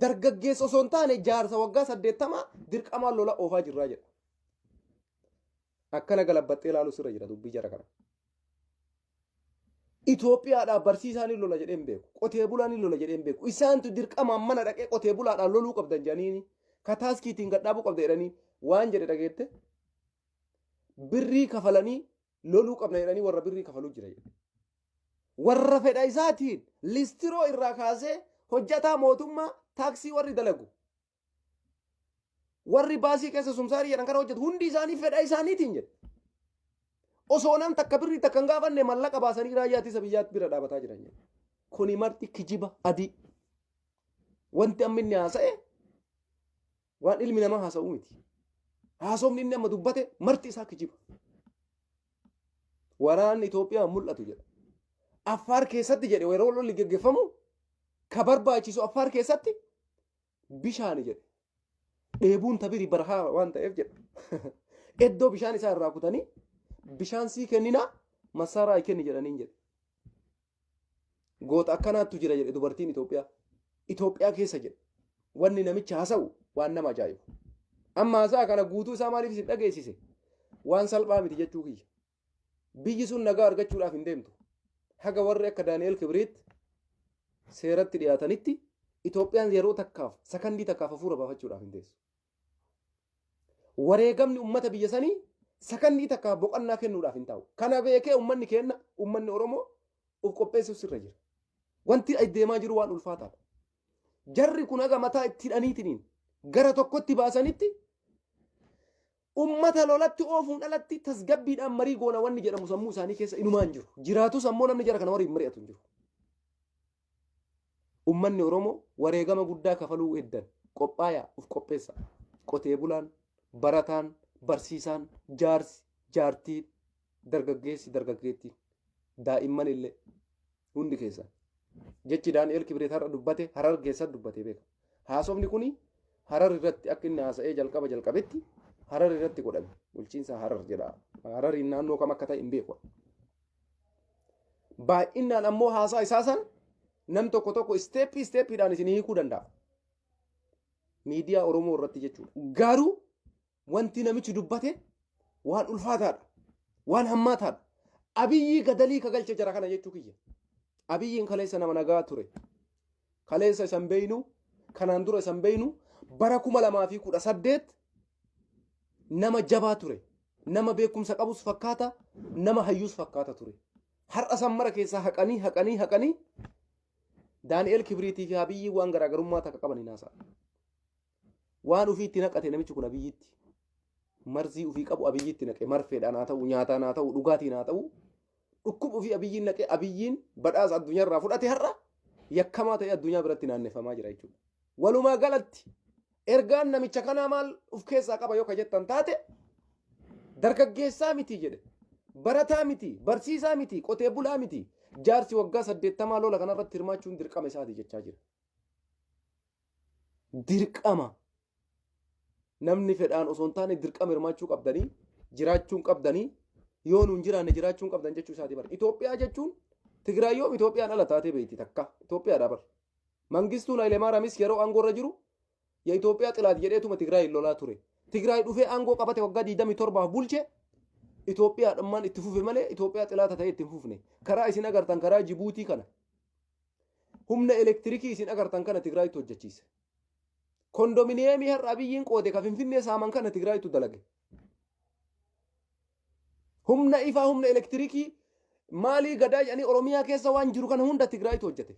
dargaggeessa osoo hin taane jaarsa waggaa 80 dirqamaan lola oofaa jirraa jedha. Akkana galabbaxxee ilaaluu sirra jira dubbii jara kana. Itoophiyaadhaaf barsiisaan hin lola jedheen beeku. Qotee bulaan hin lola jedheen beeku. Isaantu dirqamaan mana dhaqee qotee bulaadhaan loluu qabdan jedhanii kataaskiitiin gadhaabuu qabda jedhanii waan jedhe dhageette birrii kafalanii loluu qabna jedhanii warra birrii kafaluu jira. Warra fedha isaatiin listiroo irraa kaasee hojjataa mootummaa taaksii warri dalagu. Warri baasii keessa sumsaarii jedhan kana hojjetu hundi isaanii fedha isaaniitiin jedhe. Osoo nam takka birrii takka hin gaafanne mallaqa baasanii raayyaa ittisa biyyaatti bira dhaabataa jiran. Kuni marti kijiba adii. Wanti amma inni haasa'e waan ilmi namaa haasa'u miti. Haasofni inni amma dubbate marti isaa kijiba. Waraanni Itoophiyaa mul'atu jedha. Affaar keessatti jedhe yeroo lolli geggeeffamu ka barbaachisu Affaar keessatti bishaan jedhe. Dheebuun tabirii barahaa waan ta'eef jedha. Iddoo bishaan isaa irraa kutanii bishaan sii kennina masaaraa kenni jedhaniin jedhe. Goota akkanaattu jira jedhe dubartiin Itoophiyaa. Itoophiyaa keessa jedhe. Wanni namicha haasa'u waan nama ajaa'ibu. Amma haasaa kana guutuu isaa maaliif isin dhageessise? Waan salphaa miti jechuu kiyya. Biyyi sun nagaa argachuudhaaf hin deemtu. Haga warri akka Daani'el Kibriit seeratti dhiyaatanitti Itoophiyaan yeroo takkaaf sakandii takkaaf hafuura baafachuudhaaf hin deessu. Wareegamni uummata biyya sanii sakandii takkaaf boqonnaa kennuudhaaf hin taa'u. Kana beekee uummanni kenna uummanni Oromoo of qopheessuuf sirra jira. Wanti deemaa jiru waan ulfaataadha. Jarri kun haga mataa itti hidhaniitiin gara tokkotti baasanitti ummata lolatti oofuun alatti tasgabbiidhaan marii goona wanni jedhamu sammuu isaanii keessa inumaan jiru. Jiraatus ammoo namni jara kana waliin mari'atu hin jiru. Ummanni Oromoo wareegama guddaa kafaluu eddan qophaayaa of qopheessa. Qotee bulaan barataan, barsiisaan, jaarsi, jaartiin, dargaggeessi, dargaggeettiin, daa'imman illee hundi keessan. Jechi Daani'el Kibret har'a dubbate Harar keessatti dubbate beeka. Haasofni kuni Harar irratti akka inni haasa'ee jalqabetti Harar irratti godhame. Bulchiinsa Harar jedha. Harariin naannoo kam akka ta'e hin beeku. Baay'inaan ammoo haasaa isaa san nam tokko isteeppiidhaan isin hiikuu danda'a. Miidiyaa Oromoo irratti jechuudha. Garuu wanti namichi dubbate waan ulfaataadha. Waan hammaataadha. Abiyyi gadalii kagalche jara kana jechuu kiyya. Abiyyiin kaleessa nama nagaa ture. Kaleessa isan beeynu, kanaan dura isan beeynu, bara 2018 nama jabaa ture. Nama beekumsa qabus fakkaata, nama hayyuus fakkaata ture. Har'a san mara keessaa haqanii Daani'el Kibriitii fi Abiyyi waan garaagarummaa takka qaban hin haasa'a. Waan ufii itti naqate namichi kun Abiyyitti. Marzii ufii qabu Abiyyitti naqe. Marfeedhaan haa ta'u, nyaataan haa ta'u, dhugaatiin haa ta'u. Dhukkuba ufii Abiyyiin naqe. Abiyyiin badhaasa addunyaarraa fudhate har'a yakkamaa ta'e addunyaa biratti naannefamaa jira jechuudha. Walumaa galatti ergaan namicha kanaa maal of keessaa qaba yoo ka jettan taate dargaggeessaa miti jedhe. Barataa miti, barsiisaa miti, qotee bulaa miti. Jaarsi waggaa 80 lola kanarratti hirmaachuun dirqama isaati jechaa jira. Dirqama. Namni fedhaan osoo hin taane dirqama hirmaachuu qabdanii, jiraachuun qabdanii, yoo nuun jiraanne jiraachuun qabdan jechuu isaati bara. Itoophiyaa jechuun Tigraay yoom Itoophiyaan ala taatee beekti takka. Itoophiyaadha bara. Mangistuu Hayilemaaraamis yeroo aangoo irra jiru ya Itoophiyaa xilaat jedheetuma Tigraay lolaa ture. Tigraay dhufee aangoo qabate waggaa 27 bulche. Itoophiyaa dhammaan itti fufe malee Itoophiyaa xilaata ta'e itti fufne. Karaa isin agartan karaa Jibuutii kana. Humna elektirikii isin agartan kana Tigraayitu hojjechiise. Kondominiyeemii har'a Abiyyiin qoode ka Finfinnee saaman kana Tigraayitu dalage. Humna ifaa humna elektirikii maalii gadaa jedhanii Oromiyaa keessa waan jiru kana hunda Tigraayitu hojjete.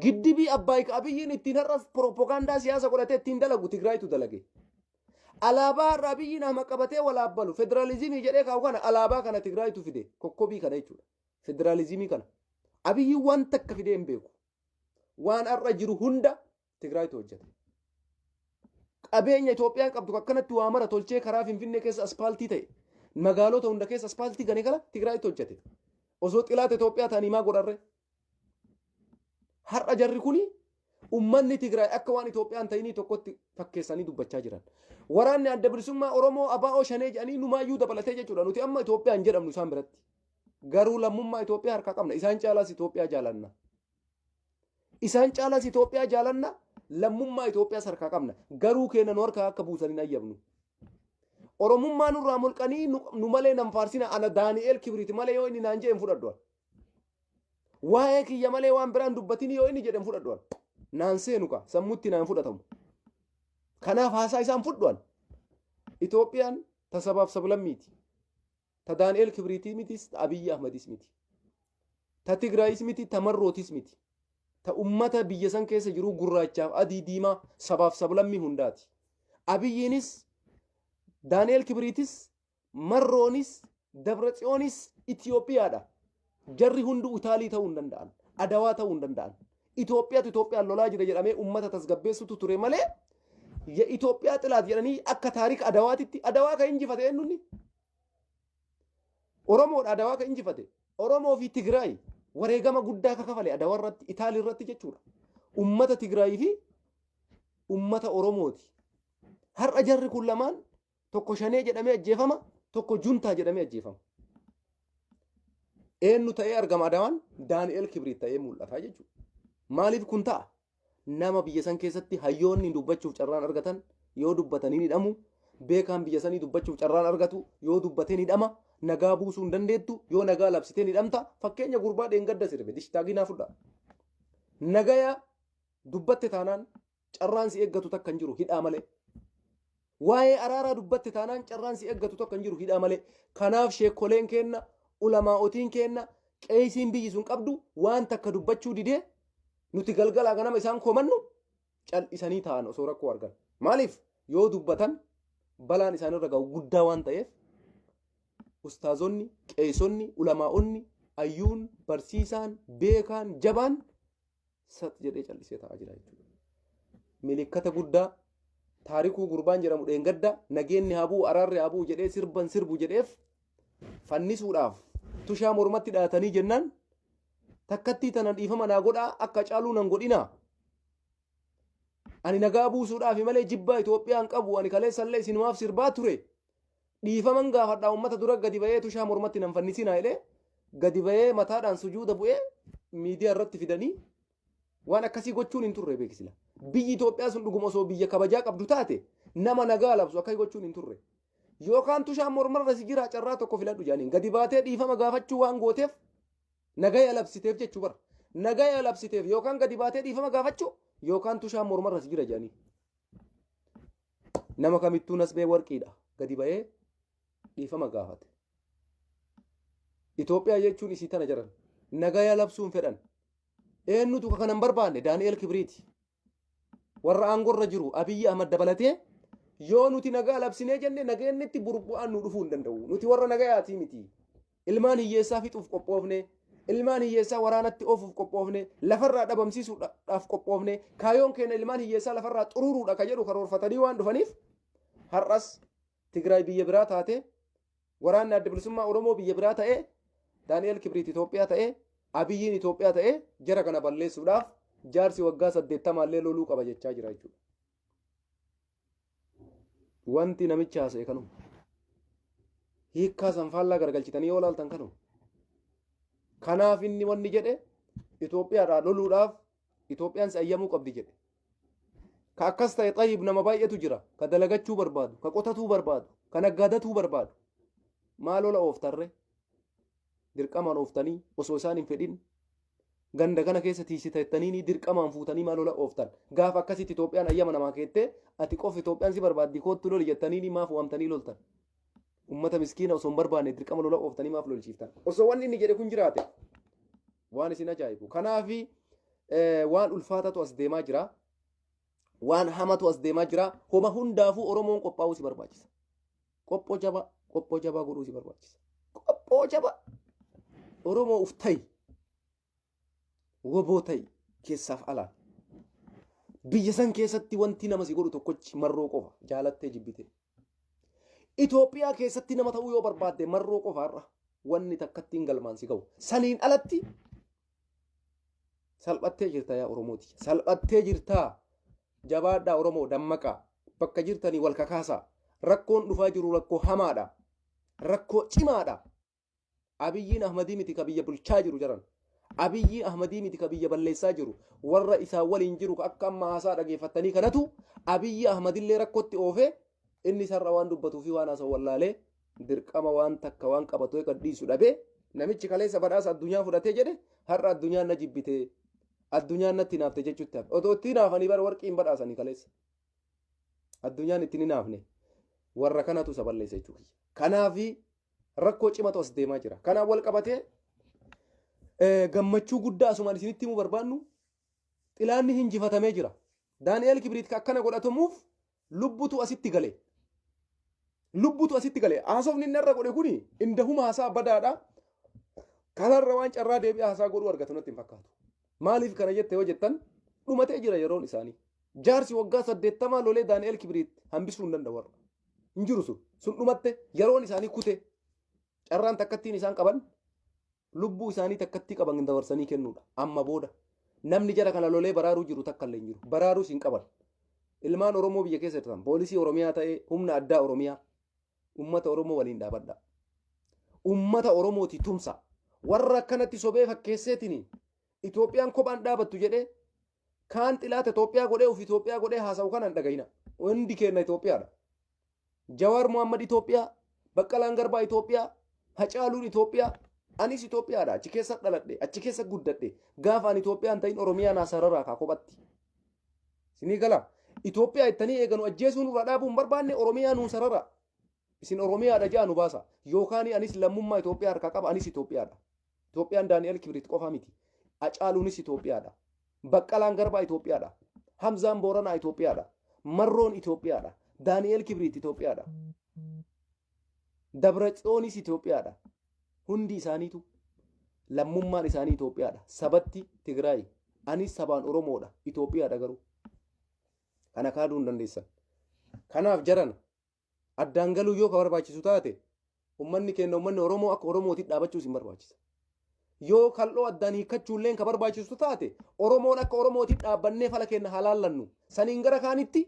Giddibii Abbaay ka Abiyyiin ittiin har'a propoogaandaa siyaasa godhatee ittiin dalagu Tigraayitu dalage. Alaabaa har'a Abiyyiin amma qabatee walaabbalu federaalizimii jedhee kaa'u kana alaabaa kana Tigraayitu fide kokkobii kana jechuudha. Federaalizimii kana Abiyyiin waan takka fidee hin beeku. Waan har'a jiru hunda Tigraayitu hojjete. Qabeenya Itoophiyaan qabdu akkanatti waa mara tolchee karaa Finfinnee keessa aspaaltii ta'e magaalota hunda keessa aspaaltii gane kana Tigraayitu hojjete. Osoo xilaata Itoophiyaa ta'anii maa godharre? Har'a jarri kuni ummanni Tigraay akka waan Itoophiyaan ta'inii tokkotti fakkeessanii dubbachaa jiran. Waraanni adda bilisummaa Oromoo ABO shanee jedhanii numaayyuu dabalatee jechuudha. Nuti amma Itoophiyaan jedhamnu isaan biratti. Garuu lammummaa Itoophiyaa harkaa qabna. Isaan caalaas Itoophiyaa jaalanna. Isaan caalaas Itoophiyaa jaalanna. Lammummaa Itoophiyaas harkaa qabna. Garuu keenya nu harkaa akka buusanii ayyabnu. Oromummaa nurraa mulqanii nu malee nam faarsina ana Daani'el Kibriit malee yoo inni naan jedhen fudhadhu. Waa'ee kiyya malee waan biraan dubbatini yoo inni jedhen fudhadhu. Naan seenu ka sammuutti naan fudhatamu. Kanaaf haasaa isaan fudhuan. Itoophiyaan ta sabaaf sablammiiti. Ta Daani'el Kibriitii mitis, ta Abiyyi Ahmadis miti. Ta Tigraayis miti, ta Marrootis miti. Ta ummata biyya san keessa jiru gurraachaaf adii diimaa sabaaf sablammii hundaati. Abiyyiinis Daani'el Kibriitis Marroonis Dabratsiyoonis Itoophiyaadha. Jarri hundu utaalii ta'uu hin danda'an. Adawaa ta'uu hin danda'an. Itoophiyaan lolaa jira jedhamee ummata tasgabbeessutu ture malee ya Itoophiyaa xilaat jedhanii akka taarika Adawaatitti Adawaa kan injifate eenyunni? Oromoodha Adawaa kan injifate. Oromoo fi Tigraay wareegama guddaa akka kafale Adawaa irratti Itaalii irratti jechuudha. Ummata Tigraay fi ummata Oromooti. Har'a jarri kun lamaan tokko shanee jedhamee ajjeefama, tokko juntaa jedhamee ajjeefama. Eenyu ta'ee argama Adawaan? Daani'el Kibriit ta'ee mul'ata jechuudha. Maaliif kun ta'a? Nama biyya san keessatti hayyoonni dubbachuuf carraan argatan yoo dubbatanii ni dhamu. Beekaan biyya sanii dubbachuuf carraan argatu yoo dubbatee ni dhama. Nagaa buusuu hin dandeettu yoo nagaa labsitee ni dhamta. Fakkeenya gurbaa dheengadda sirbe dishtaagii fudha. Nagaya dubbatte taanaan carraan si eeggatu takka hin jiru hidhaa malee. Waa'ee araaraa dubbatte taanaan carraan si eeggatu takka hin jiru hidhaa malee. Kanaaf sheekoleen kenna, ulamaa'otiin kenna, qeesiin biyyi sun qabdu waan takka dubbachuu didee nuti galgalaa ganama isaan komannu cal'isanii ta'an osoo rakkoo argan. Maaliif yoo dubbatan balaan isaanirra ga'u guddaa waan ta'eef ustaazonni, qeesonni, ulamaa'onni, ayyuun, barsiisaan, beekaan, jabaan sat jedhee cal'isee ta'aa jira jechuudha. Milikkata guddaa taarikuu gurbaan jedhamu dheengadda nageenni habuu araarri habuu jedhee sirban sirbu jedheef fannisuudhaaf tushaa mormatti dhaatanii jennaan takkattii tanan dhiifama naa godhaa akka caaluu nan godhinaa ani nagaa buusuudhaaf malee jibbaa Itoophiyaan qabu ani kaleessallee isinumaaf sirbaa ture dhiifaman gaafadhaa ummata dura gadi ba'ee tushaa mormatti nan fannisinaa jedhee gadi ba'ee mataadhaan sujuuda bu'ee miidiyaa irratti fidanii waan akkasii gochuun hin turre beeksila. Biyyi Itoophiyaa sun dhuguma osoo biyya kabajaa qabdu taate nama nagaa labsu akkasii gochuun hin turre. Yookaan tushaan mormarra si jira carraa tokko filadhu jaaniin gadi baatee dhiifama gaafachuu waan gooteef nagaya labsiteef jechuu bara. Nagaya labsiteef yookaan gadi baatee dhiifama gaafachuu yookaan tushaan mormarra si jira jaaniin. Nama kamittuu nasbee warqiidha gadi ba'ee dhiifama gaafate. Itoophiyaa jechuun isii tana jiran nagaya labsuun fedhan. Eenyutu kanan barbaanne Daani'el Kibriiti. Warra aangorra jiru Abiyyi Ahmad dabalatee yoo nuti nagaa labsinee jenne nageennitti burbu'aan nu dhufuu hin danda'u. Nuti warra nagayaatii miti. Ilmaan hiyyeessaa fixuuf qophoofne, ilmaan hiyyeessaa waraanatti oofuuf qophoofne, lafarraa dhabamsiisuudhaaf qophoofne, kaayoon keenya ilmaan hiyyeessaa lafarraa xuruuruudha ka jedhu karoorfatanii waan dhufaniif har'as Tigraay biyya biraa taate, waraanni adda bilisummaa Oromoo biyya biraa ta'ee, Daani'el Kibriit Itoophiyaa ta'ee, Abiyyiin Itoophiyaa ta'ee jara kana balleessuudhaaf jaarsi waggaa 80 illee loluu qaba jechaa jira jechuudha. Wanti namicha haasa'e kanuma. Hiikkaa sanfaallaa gargalchitanii yoo laaltan kanuma. Kanaaf inni wanni jedhe Itoophiyaadhaa loluudhaaf Itoophiyaan sayyamuu qabdi jedhe. Ka akkas ta'e Xayyib nama baay'eetu jira. Ka dalagachuu barbaadu, ka qotatuu barbaadu, ka naggaadatuu barbaadu. Maal lola ooftarre? Dirqamaan ooftanii osoo isaan hin fedhin ganda kana keessa tiisitettanii dirqamaan fuutanii maal lola ooftan. Gaafa akkasitti Itoophiyaan ayyama namaa keettee ati qof Itoophiyaan si barbaaddi koottu loli jettanii maaf waamtanii loltan. Ummata miskiina osoo hin barbaanne dirqama lola ooftanii maaf lolchiiftan. Osoo wanni inni jedhe kun jiraate waan isin ajaa'ibu. Kanaafi waan ulfaatatu as deemaa jira. Waan hamatu as deemaa jira. Homa hundaafuu Oromoon qophaa'uu si barbaachisa. Qophoo jabaa godhuu si barbaachisa. Qophoo jabaa. Oromoo uf ta'i. Woboo ta'i keessaaf alaan. Biyya san keessatti wanti nama si godhu tokkochi marroo qofa jaalattee jibbite. Itoophiyaa keessatti nama ta'uu yoo barbaadde marroo qofaarra wanni takkatti hin galmaan si ga'u. Saniin alatti salphattee jirta yaa Oromooti. Salphattee jirtaa. Jabaadhaa Oromoo dammaqaa. Bakka jirtanii wal kakaasaa. Rakkoon dhufaa jiru rakkoo hamaadha. Rakkoo cimaadha. Abiyyiin Ahmadii miti ka biyya bulchaa jiru jaran. Abiyyiin Ahmadii miti ka biyya balleessaa jiru. Warra isaa waliin jiru akka amma haasaa dhageeffattanii kanatu Abiyyi Ahmadillee rakkootti oofee inni sarara waan dubbatuu fi waan haasa'u wallaalee dirqama waan takka waan qabatee gadhiisu dhabee namichi kaleessa badhaasa addunyaa fudhatee jedhe har'a addunyaan na jibbite addunyaan natti naafte jechuutti hafe. Otoo itti naafanii bara warqiin badhaasanii kaleessa. Addunyaan itti ni naafne warra kanatu isa balleessa jechuudha. Kanaafi rakkoo cimatu as deemaa jira. Kanaaf wal qabatee gammachuu guddaa asumaan isinitti himuu barbaannu xilaanni hinjifatamee jira. Daani'el Kibriit akkana godhatamuuf lubbutu asitti gale. Lubbutu asitti gale. Haasofni inni irra godhe kuni indahuma haasaa badaadha. Kanarra waan carraa deebi'ee haasaa godhuu argatu natti hin fakkaatu. Maaliif kana jette yoo jettan dhumatee jira yeroon isaanii. Jaarsi waggaa 80 lolee Daani'el Kibriit hambisuu hin danda'u warra. Hin jiru sun dhumatte yeroon isaanii kute. Carraan takkattiin isaan qaban lubbuu isaanii takkatti qaban dabarsanii kennuudha. Amma booda namni jara kana lolee baraaruu jiru takka illee hin jiru. Baraaruu siin qaban. Ilmaan Oromoo biyya keessa jiran poolisii Oromiyaa ta'ee humna addaa Oromiyaa ummata Oromoo waliin dhaabadha. Ummata Oromooti tumsa. Warra akkanatti sobee fakkeesseetiin Itoophiyaan kophaan dhaabattu jedhee kaan xilaata Itoophiyaa godhee of Itoophiyaa godhee haasa'u kana hin dhagahina. Hundi keenya Itoophiyaadha. Jawaar Muhammad Itoophiyaa, Baqqalaan Garbaa Itoophiyaa, Hacaaluun Itoophiyaa, anis Itoophiyaadha. Achi keessa dhaladhe, achi keessa guddadhe. Gaafa ani Itoophiyaan ta'in Oromiyaa naa sararaa kaa kophatti. Sinii gala. Itoophiyaa ittanii eeganu ajjeesuu nurraa dhaabuu hin barbaanne Oromiyaa nuun sarara. Isin Oromiyaadha ja'a nu baasa. Yookaan anis lammummaa Itoophiyaa harkaa qaba anis Itoophiyaadha. Itoophiyaan Daani'el Kibriit qofa miti. Hacaaluunis Itoophiyaadha. Baqqalaan Garbaa Itoophiyaadha. Hamzaan Booranaa Itoophiyaadha. Marroon Itoophiyaadha. Daani'el Kibriit Itoophiyaadha. Dabratsoonis Itoophiyaadha. Hundi isaaniitu lammummaan isaanii Itoophiyaadha. Sabatti Tigraay. Anis sabaan Oromoodha. Itoophiyaadha garuu. Kana kaaduu hin dandeessan. kanaaf jaran addaan galuu yoo ka barbaachisu taate ummanni keenya ummanni Oromoo akka Oromootitti dhaabachuus hin barbaachisa. Yoo kal'oo addaan hiikkachuulleen ka barbaachisu taate Oromoon akka Oromootitti dhaabbannee fala keenya halaallannu saniin gara kaanitti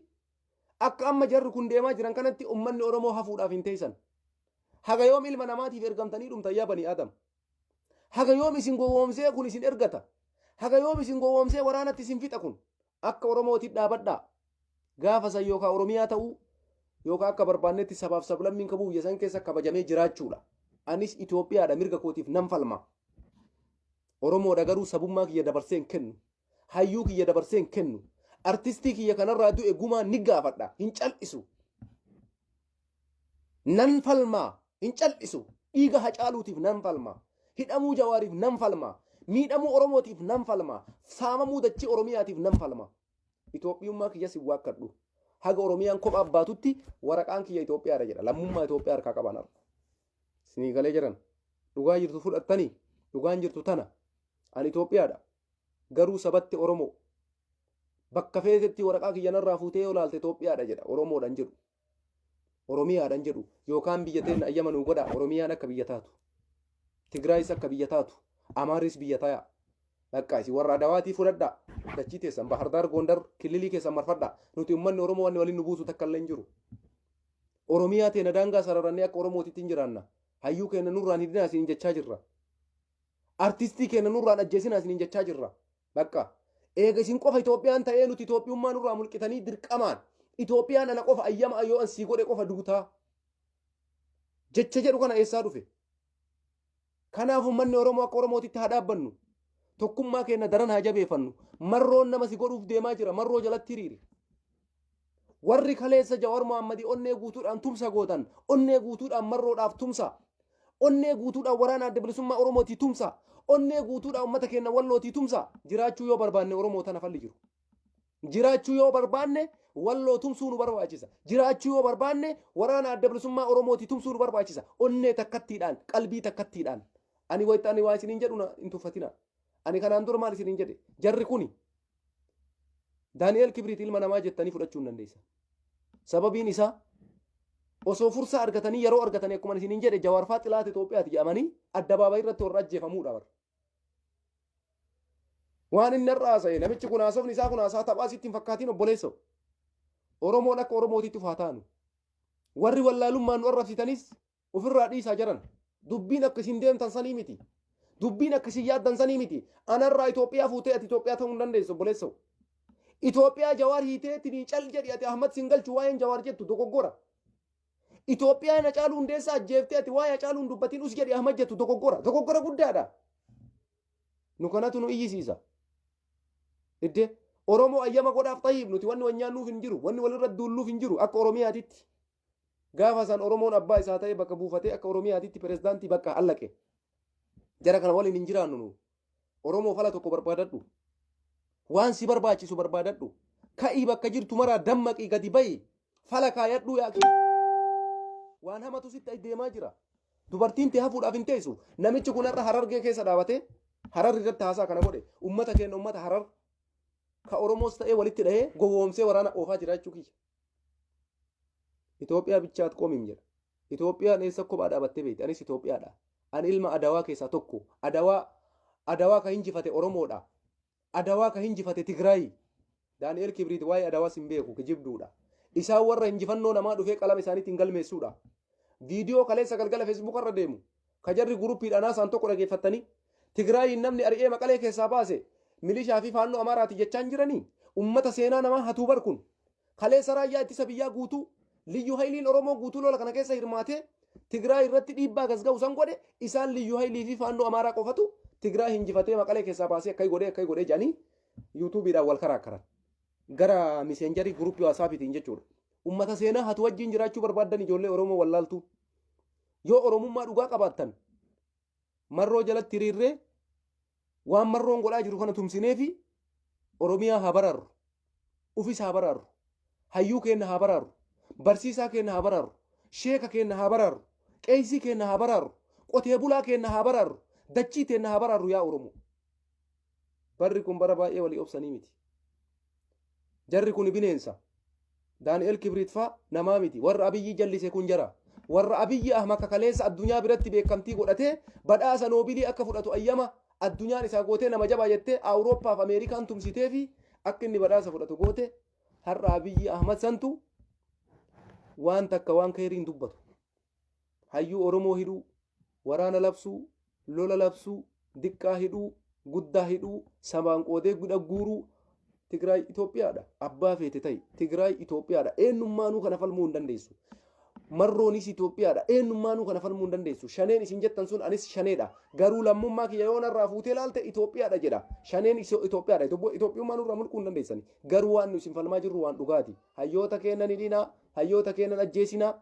akka amma jarri kun deemaa jiran kanatti ummanni Oromoo hafuudhaaf hin teessan. Haga yoom ilma namaatiif ergamtanii dhumtan yaa banii Adam. Haga yoom isin gowwoomsee kun isin ergata. Haga yoom isin gowwoomsee waraanatti isin fixa kun akka Oromootitti dhaabadhaa. Gaafa san yookaan Oromiyaa ta'uu yookaan akka barbaannetti sabaaf sablammiin qabu biyya san keessa kabajamee jiraachuudha. Anis Itoophiyaadha mirga kootiif nan falma. Oromoodha garuu sabummaa kiyya dabarsee hin kennu. Hayyuu kiyya dabarsee hin kennu. Artistii kiyya kanarraa du'e gumaa ni gaafadha. Hin cal'isu. Nan falmaa. Hin cal'isu. Dhiiga Hacaaluutiif nan falmaa. Hidhamuu Jawaariif nan falmaa. Miidhamuu Oromootiif nan falmaa. Saamamuu dachii Oromiyaatiif nan falmaa. Itoophiyummaa kiyya si waakkadhu. Haga Oromiyaan kophaa baatutti waraqaan kiyya Itoophiyaadha jedha. Lammummaa Itoophiyaa harkaa qaban arga. Sinii galee jiran. Dhugaa jirtu fudhattanii. Dhugaan jirtu tana. Ani Itoophiyaadha. Garuu sabatti Oromoo. Bakka feetetti waraqaa kiyya narraa fuutee yoo laalte Itoophiyaadha jedha. Oromoodhaan jedhu. Oromiyaadhaan jedhu. Yookaan biyya teenya ayyama nuu godha. Oromiyaan akka biyya taatu. Tigraayis akka biyya taatu. Amaaris biyya ta'a. Bakka isin warra Adawaatii fudhadhaa. Dachii teessan Bahardaar Gondar kililii keessan marfadhaa. Nuti uummanni Oromoo wanni waliin nu buusu takka illee hin jiru. Oromiyaa teena daangaa sararannee akka Oromootitti hin jiraanna. Hayyuu keenya nurraan hidhina isin jechaa jirra. Artistii keenya nurraan ajjeesina isin jechaa jirra. Bakka eega isin qofa Itoophiyaan ta'ee nuti Itoophiyummaa nurraa mulqitanii dirqamaan Itoophiyaan ana qofa ayyama ayyoo ansii godhe qofa duutaa. Jecha jedhu kana eessaa dhufe? Kanaaf uummanni Oromoo akka Oromootitti haa dhaabbannu. Tokkummaa keenya daran haa jabeeffannu. Marroon nama si godhuuf deemaa jira. Marroo jalatti hiriiri. Warri kaleessa Jawaar Mohammadii onnee guutuudhaan tumsa gootan. Onnee guutuudhaan marroodhaaf tumsa. Onnee guutuudhaan waraana adda bilisummaa Oromootii tumsa. Onnee guutuudhaan uummata keenya wallootii tumsa. Jiraachuu yoo barbaanne Oromoo tana falli jiru. Jiraachuu yoo barbaanne walloo tumsuu nu barbaachisa. Jiraachuu yoo barbaanne waraana adda bilisummaa Oromootii tumsuu nu barbaachisa. Onnee takkattiidhaan, qalbii takkattiidhaan. Ani wayitaani waa isiniin jedhu hin tuffatina. Ani kanaan dura maal isiniin jedhe? Jarri kuni Daani'eel Kibriit ilma namaa jettanii fudhachuu hin dandeessan. Sababiin isaa osoo fursaa argatanii yeroo argatanii akkuma isiniin jedhe Jawaar faa xilaata Itoophiyaati jedhamanii addabaabayii irratti warra ajjeefamuudha bara. Waan inni irraa haasa'e namichi kun haasofni isaa kun haasaa taphaa sitti hin fakkaatiin obboleessa. Oromoon akka Oromootitti ufaa taanu. Warri wallaalummaan nu arrabsitanis ofirraa dhiisaa jiran. Dubbiin akka isin deemtan sanii miti. Dubbiin akka isin yaaddan sanii miti. Anarraa Itoophiyaa fuutee ati Itoophiyaa ta'uu hin dandeessu obboleessa. Itoophiyaa Jawaar hiitee tinii cal jedhi ati Ahmad siin galchu waa'een Jawaar jettu dogoggora. Itoophiyaa Hacaaluu Hundeessaa ajjeeftee ati waa'ee Hacaaluu hin dubbatiin us jedhi Ahmad jettu dogoggora. Dogoggora guddaadha. Nu kanatu nu iyyisiisa. Iddee Oromoo ayyama godhaaf ta'iif nuti wanni wanyaannuuf hin jiru. Wanni walirra duulluuf hin jiru akka Oromiyaatitti. Gaafa san Oromoon abbaa isaa ta'e bakka buufatee akka Oromiyaatitti pirezidaantii bakka allaqe. Jara kana waliin hin jiraannu nu. Oromoo fala tokko barbaadadhu. Waan si barbaachisu barbaadadhu. Ka'ii bakka jirtu maraa dammaqii gadi bayi. Fala kaayadhu yaaqi. Waan hamatu sitti deemaa jira. Dubartiin tee hafuudhaaf hin teessu. Namichi kun har'a Harargee keessa dhaabatee Hararri irratti haasaa kana godhe. Uummata keenya uummata Harar ka Oromoos ta'ee walitti dhahee gowwoomsee waraana oofaa jiraachuu kiyya. Itoophiyaa bichaat qoomiin jedha. Itoophiyaan eessa kophaa dhaabattee beekti? Anis Itoophiyaadha. Ani ilma Adawaa keessaa tokko. Adawaa ka hinjifate Oromoodha. Adawaa ka hinjifate Tigraayi. Daani'eel Kibriit waa'ee Adawaas hin beeku kijibduudha. Isaan warra hinjifannoo namaa dhufee qalama isaaniitiin galmeessuudha. Viidiyoo kaleessa galgala feesbuukarra deemu. Ka jarri guruppiidhaan haasaan tokko dhageeffattanii. Tigraayiin namni ari'ee Maqalee keessaa baase. Milishaa fi faannoo Amaaraati jechaan jiranii. Uummata seenaa namaa hatuu barkun. Kaleessa raayyaa ittisa biyyaa guutuu. Liyyuu hayliin Oromoo guutuu lola kana keessa hirmaatee. Tigraay irratti dhiibbaa gasga'u san godhe. Isaan liyyuu haylii fi faannoo Amaaraa qofatu. Tigraay hinjifatee Maqalee keessaa baasee akkai godhee jedhanii yuutuubiidhaan wal karaakkaran. Gara miseenjarii guruppii waasaapiitiin jechuudha. Uummata seenaa hatu wajjin jiraachuu barbaaddan ijoollee Oromoo wallaaltu. Yoo Oromummaa dhugaa qabaattan marroo jalatti hiriirree waan marroon godhaa jiru kana tumsinee fi Oromiyaa haa baraaru. Ufis haa baraaru. Hayyuu keenya haa baraaru. Barsiisaa keenya haa baraaru. Sheeka keenya haa baraaru. Qeesii keenya haa baraaru. Qotee bulaa keenya haa baraaru. Dachii keenya haa baraaru yaa Oromoo. Barri kun bara baay'ee walii obsanii miti. Jarri kun bineensa. Daani'el Kibriit faa namaa miti warra Abiyyi jallise kun jara warra Abiyyi Ahmad kaleessa addunyaa biratti beekamtii godhatee badhaasa noobilii akka fudhatu ayyama addunyaan isaa gootee nama jabaa jettee Awurooppaa fi Ameerikaan tumsitee fi akka inni badhaasa fudhatu goote har'a Abiyyi Ahmad santu waan takka waan keeriin dubbatu hayyuu Oromoo hidhuu waraana labsuu lola labsuu diqqaa hidhuu guddaa hidhuu sabaan qoodee guuruu Tigraay Itoophiyaadha abbaa feete ta'i Tigraay Itoophiyaadha eenyummaanuu kana falmuu hin dandeessu marroonis Itoophiyaadha eenyummaanuu kana falmuu hin dandeessu shaneen isin jettan sun anis shaneedha garuu lammummaa kiyya yoo narraa fuutee laalte Itoophiyaadha jedha shaneen Itoophiyaadha Itoophiyummaan irraa mulquu hin dandeessani garuu waan isin falmaa jirru waan dhugaati hayyoota keennan hidhinaa hayyoota keennan ajjeesinaa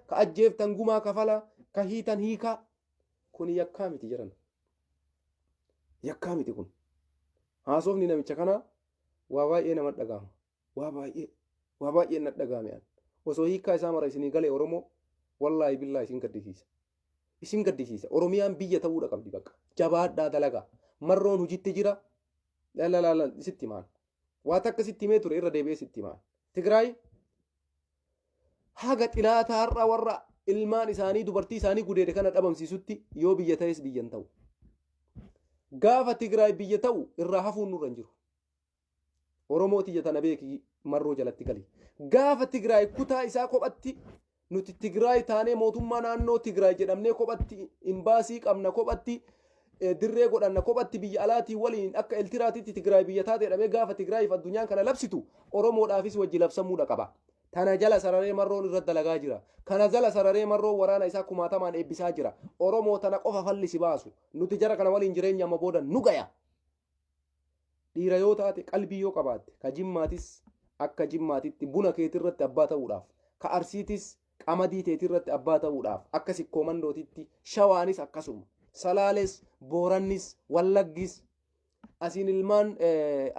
ka ajjeeftan gumaa kafala ka hiitan hiikaa kun yakkaa miti jedhan yakkaa miti kun haasofni namicha kanaa waa baay'ee nama dhagahama waa baay'ee na dhagahame osoo hiikaa isaa mara isinii galee Oromoo wallaahi billaa isin gaddisiisa Oromiyaan biyya ta'uudha qabdi bakka jabaadhaa dalagaa marroon hojiitti jira lalala sitti maan waa takka sitti himee ture irra deebi'ee sitti maan Tigraay haga xilaataa har'a warra ilmaan isaanii dubartii isaanii gudeede kana dhabamsiisutti yoo biyya ta'es biyyan ta'u gaafa Tigraay biyya ta'u irraa hafuun nurra hin jiru Oromooti jatana beeki marroo jalatti gali gaafa Tigraay kutaa isaa kophatti nuti Tigraay taanee mootummaa naannoo Tigraay jedhamnee kophatti imbaasii qabna kophatti dirree godhanna kophatti biyya alaatii waliin akka Eltiraatitti Tigraay biyya taate jedhamee gaafa Tigraayiif addunyaan kana labsitu Oromoodhaafis wajji labsamuudha qaba. Tana jala sararee marroon irratti dalagaa jira. Kana jala sararee marroon waraana isaa kumaatamaan eebbisaa jira. Oromoo tana qofa fallisi baasu. Nuti jara kana waliin jireenya amma booda nu gaya. Dhiira yoo taate qalbii yoo qabaatte ka jimmaatis akka jimmaatitti buna keetirratti abbaa ta'uudhaaf ka arsiitis qamadii teetirratti abbaa ta'uudhaaf akka sikkoomandotitti shawaanis akkasuma salaales boorannis wallaggis asiin ilmaan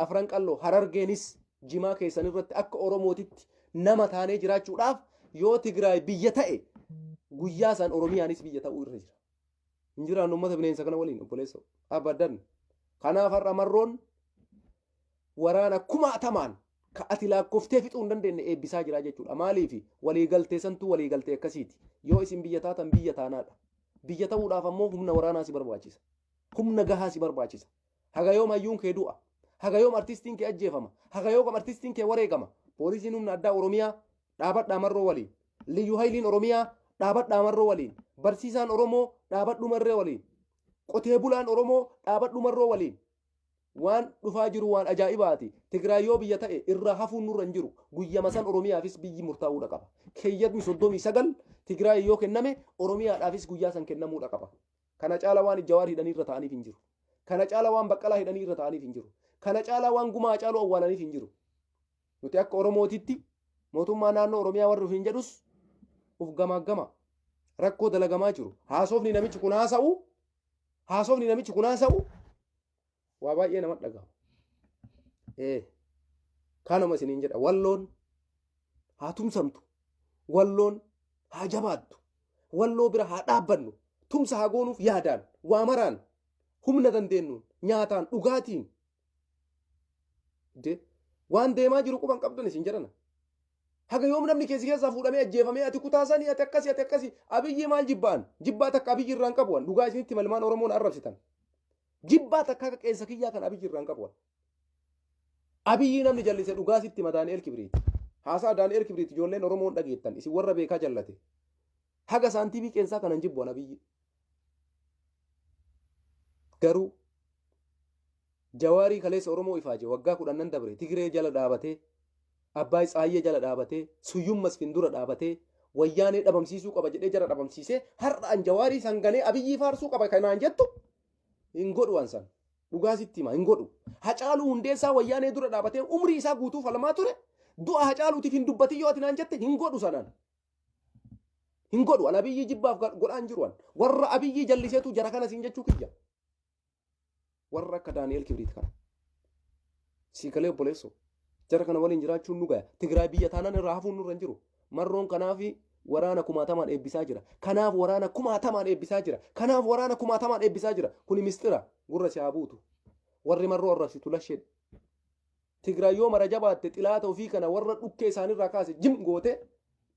afran qalloo harargeenis jimaa keessanirratti akka oromootitti nama taanee jiraachuudhaaf yoo Tigraay biyya ta'e guyyaa san Oromiyaanis biyya ta'uu irra jira. Hin jiraan uummata bineensa kana waliin obboleessa abadan. Kanaaf har'a marroon waraana kumaatamaan ka ati lakkoftee fixuu hin dandeenye eebbisaa jira jechuudha. Maaliif waliigaltee santuu waliigaltee akkasiiti. Yoo isin biyya taatan biyya taanaadha. Biyya ta'uudhaaf ammoo humna waraanaa si barbaachisa. Humna gahaa si barbaachisa. Haga yoom hayyuun kee du'a. Haga yoom artistiin kee ajjeefama. Haga yoom artistiin kee wareegama. Poolisiin humna addaa Oromiyaa dhaabadhaa marroo waliin. Liyyuu hayliin Oromiyaa dhaabadhaa marroo waliin. Barsiisaan Oromoo dhaabadhu marree waliin. Qotee bulaan Oromoo dhaabadhu marroo waliin. Waan dhufaa jiru waan ajaa'ibaati. Tigraay yoo biyya ta'e irraa hafuun nurra hin jiru. Guyyama san Oromiyaafis biyyi murtaa'uudha qaba. Keeyyatni 39 Tigraay yoo kenname Oromiyaadhaafis guyyaa san kennamuudha qaba. Kana caala waan Jawaar hidhanii irra ta'aniif hin jiru. Kana caala waan Baqqalaa hidhanii irra ta'aniif hin jiru. Kana caala waan Gumaa Caaluu awwaalaniif hin jiru. Nuti akka Oromootitti mootummaa naannoo Oromiyaa warri hin jedhus uf gama rakkoo dalagamaa jiru. Haasofni namichi kun haasa'u waa baay'ee nama dhaga'ama. Kanuma isiniin jedha walloon haa tumsamtu, walloon haa jabaattu, walloo bira haa dhaabbannu, tumsa haa goonuuf yaadaan, waa maraan, humna dandeenyuun, nyaataan, dhugaatiin. Waan deemaa jiru quban qabdan isin jedhana. Haga yoom namni keessaa fuudhamee ajjeefamee ati kutaasanii ati akkasii Abiyyi maal jibbaan? Jibbaa takka Abiyyi irraan qabuwan dhugaa isinitti malmaan Oromoon arrabsitan. Jibbaa takka qeessa kiyyaa kan Abiyyi irraan qabuwan. Abiyyi namni jallise dhugaa sitti ma Daani'el Kibriit. Haasaa Daani'el Kibriit ijoolleen Oromoon dhageettan isin warra beekaa jallate. Haga saantiimii qeensaa kanan jibbuwan Abiyyi. Garuu Jawaarii kaleessa Oromoo ifaaje waggaa 10 dabre Tigree jala dhaabatee Abbaay Tsaayyee jala dhaabatee Suyyum Masfin dura dhaabatee wayyaanee dhabamsiisuu qaba jedhee jara dhabamsiisee har'aan Jawaarii sanganee Abiyyi faarsuu qaba kanaan jettu hin godhu waan san dhugaa sitti hima hin godhu. Hacaaluu Hundeessaa wayyaanee dura dhaabatee umrii isaa guutuu falmaa ture du'a Hacaaluutiif hin dubbatin yoo ati naan jette hin godhu sanaan. Hin godhu an Abiyyi jibbaaf godhaan jiru warra Abiyyi jalliseetu jara kana siin jechuu kiyya. Warra akka Daani'el Kibriit kana. Siikalee obboleessoo. Jara kana waliin jiraachuun nu gaya. Tigraay biyya taanaan irraa hafuun nurra hin jiru. Marroon kanaaf waraana kumaatamaan eebbisaa jira. Kanaaf waraana kumaatamaan eebbisaa jira. Kuni mistira gurra si haa buutu. Warri marroo arrabsitu lasheedha. Tigraay yoo mara jabaatte xilaata ofii kana warra dhukkee isaanirraa kaase jim goote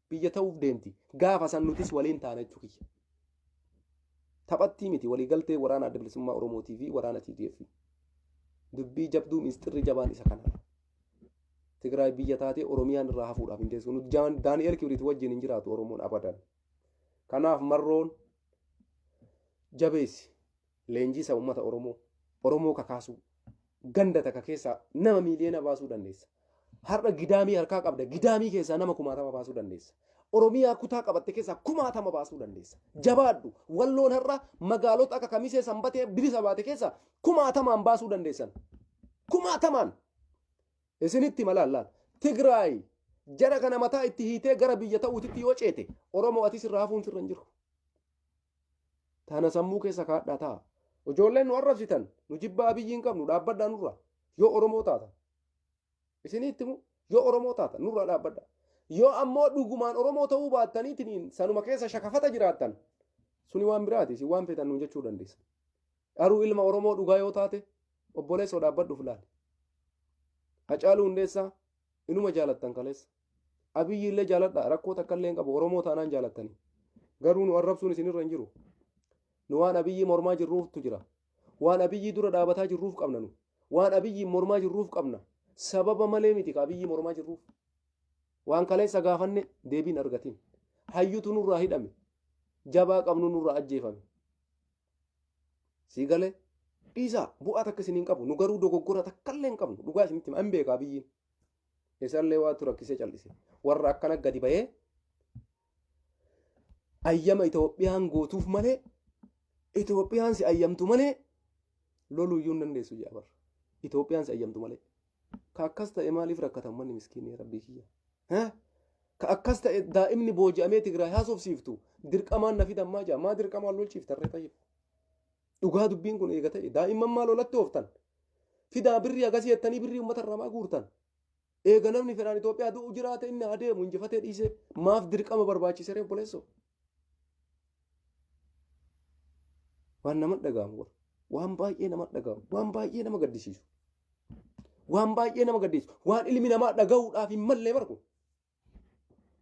biyya ta'uuf deemti. Gaafa san nutis waliin taana jechuu kiyya. Taphattii miti walii galtee waraana adda bilisummaa Oromootii fi waraana TDF. Dubbii jabduu misxirri jabaan isa kana. Tigraay biyya taatee Oromiyaan irraa hafuudhaaf hin teessu. Nuti Daani'el Kibriit wajjin hin jiraatu Oromoon abadan. Kanaaf marroon jabeessi leenjii isa uummata Oromoo kakaasuu ganda takka keessaa nama miiliyoona baasuu dandeessa. Har'a gidaamii harkaa qabda. Gidaamii keessaa nama 1000 baasuu dandeessa. Oromiyaa kutaa qabatte keessaa 1000 baasuu dandeessa. Jabaadhu. Walloon har'a magaalota akka Kamisee Sanbatee bilisa baate keessaa 1000 baasuu dandeessan. 1000. Isinitti malaallaan. Tigraay jara kana mataa itti hiitee gara biyya ta'uutitti yoo ceete Oromoo atis irraa hafuun sirra hin jiru. Tana sammuu keessa kaadhaa ta'a. Ijoolleen nu arrabsitan nu jibbaa biyyi hin qabnu dhaabbadhaa nurra yoo Oromoo taata. Isinitti mu yoo Oromoo taata nurra dhaabbadhaa. Yoo ammoo dhugumaan Oromoo ta'uu baattaniitiin sanuma keessa shakafata jiraattan suni waan biraati si waan feetan nuun jechuu dandeessa. Garuu ilma Oromoo dhugaa yoo taate obboleessoo dhaabbadhuuf laal. Hacaaluu Hundeessaa inuma jaalattan kaleessa. Abiyyi illee jaaladha rakkoo takka illee hin qabu Oromoo taanaan jaalattanii. Garuu nu arrabsuun isinirra hin jiru. Nu waan Abiyyi mormaa jirruuftu jira. Waan Abiyyi dura dhaabataa jirruuf qabna nu. Waan Abiyyi mormaa jirruuf qabna. Sababa malee miti ka Abiyyi mormaa jirruuf. Waan kaleessa gaafanne deebiin argatiin. Hayyutu nurraa hidhame. Jabaa qabnu nurraa ajjeefame. Sii galee dhiisaa bu'aa takka isiniin qabu. Nu garuu dogoggora takka illee hin qabnu. Dhugaa isinitti hin beekaa Abiyyiin. Isallee waatu rakkisee cal'ise. Warra akkana gadi ba'ee ayyama Itoophiyaan gootuuf malee Itoophiyaan si ayyamtu malee loluuyyuu hin dandeessu jaa barra. Itoophiyaan si ayyamtu malee. Ka akkas ta'e maaliif rakkatan manni miskiinii rabbii kiyya? Ka akkas ta'e daa'imni booji'amee Tigraay haasofsiiftu dirqamaan na fidan maa jaa maa dirqamaan lolchiiftarree tayyib. Dhugaa dubbiin kun eega ta'e daa'imman maal lolatti ooftan? Fidaa birrii agasii jettanii birrii uummata irraa maa guurtan? Eega namni fedhaan Itoophiyaa du'u jiraate inni adeemu injifatee dhiise maaf dirqama barbaachise ree obboleessoo? Waan nama dhaga'amu waan baay'ee nama dhaga'amu waan baay'ee nama gaddisiisu waan baay'ee nama gaddisiisu waan ilmi namaa dhaga'uudhaaf hin mallee barku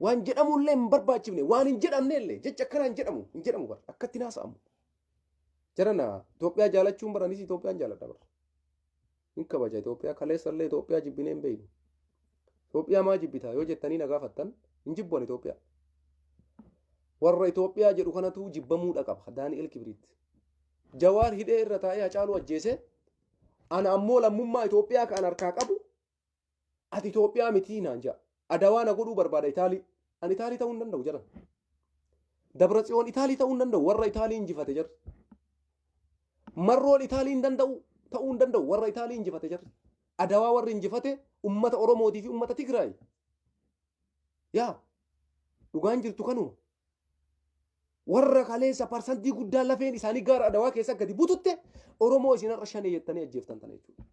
waan jedhamullee hin barbaachifne waan hin jedhamnellee jecha akkanaa hin jedhamu bar akkatti naasa'amu jarana Itoophiyaa jaalachuun baranis Itoophiyaan jaaladha bar hin kabaja Itoophiyaa kaleessallee Itoophiyaa jibbinee hin beeynu Itoophiyaa maa jibbitaa yoo jettanii na gaafattan hin jibboon Itoophiyaa warra Itoophiyaa jedhu kanatu jibbamuudha qaba Daani'el Kibriit. Jawaar hidhee irra taa'ee Hacaaluu ajjeese ana ammoo lammummaa Itoophiyaa kan harkaa qabu ati Itoophiyaa mitii naan ja'a adawaa na godhuu barbaada Itaalii ani Itaalii ta'uu hin danda'u jara Dabratsiyoon Itaalii ta'uu hin danda'u warra Itaalii injifate jara marroon Itaalii hin danda'u ta'uu hin danda'u warra Itaalii injifate jara adawaa warri injifate ummata Oromootii fi ummata Tigraay yaa dhugaan jirtu kanuma. Warra kaleessa parsantii guddaa lafeen isaanii gaara adawaa keessa gadi bututte Oromoo isinarra shanee jettanii ajjeeftan tana jechuudha.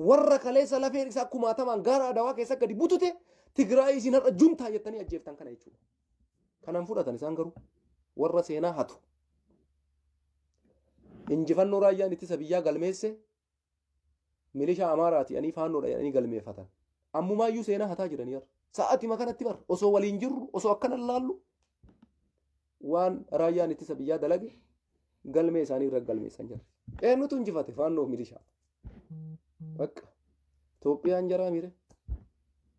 Warra kaleessa lafeen isaa 1000 gaara adawaa keessa gadi butute Tigraay isinarra juntaa jettanii ajjeeftan kana jechuudha. Kanaan fudhatan isaan garuu warra seenaa hatu. Injifannoo raayyaan ittisa biyyaa galmeesse milishaa Amaaraati ani faannoodha jedhanii galmeeffatan. Ammumaayyuu seenaa hataa jiranii har'a. Sa'aatima kanatti bar osoo waliin jirru osoo akkana laallu waan raayyaan ittisa biyyaa dalage galmee isaanii irra galmeessan jira. Eenyutu injifate faannoof milishaa. Bakka Itoophiyaan jaraa mire.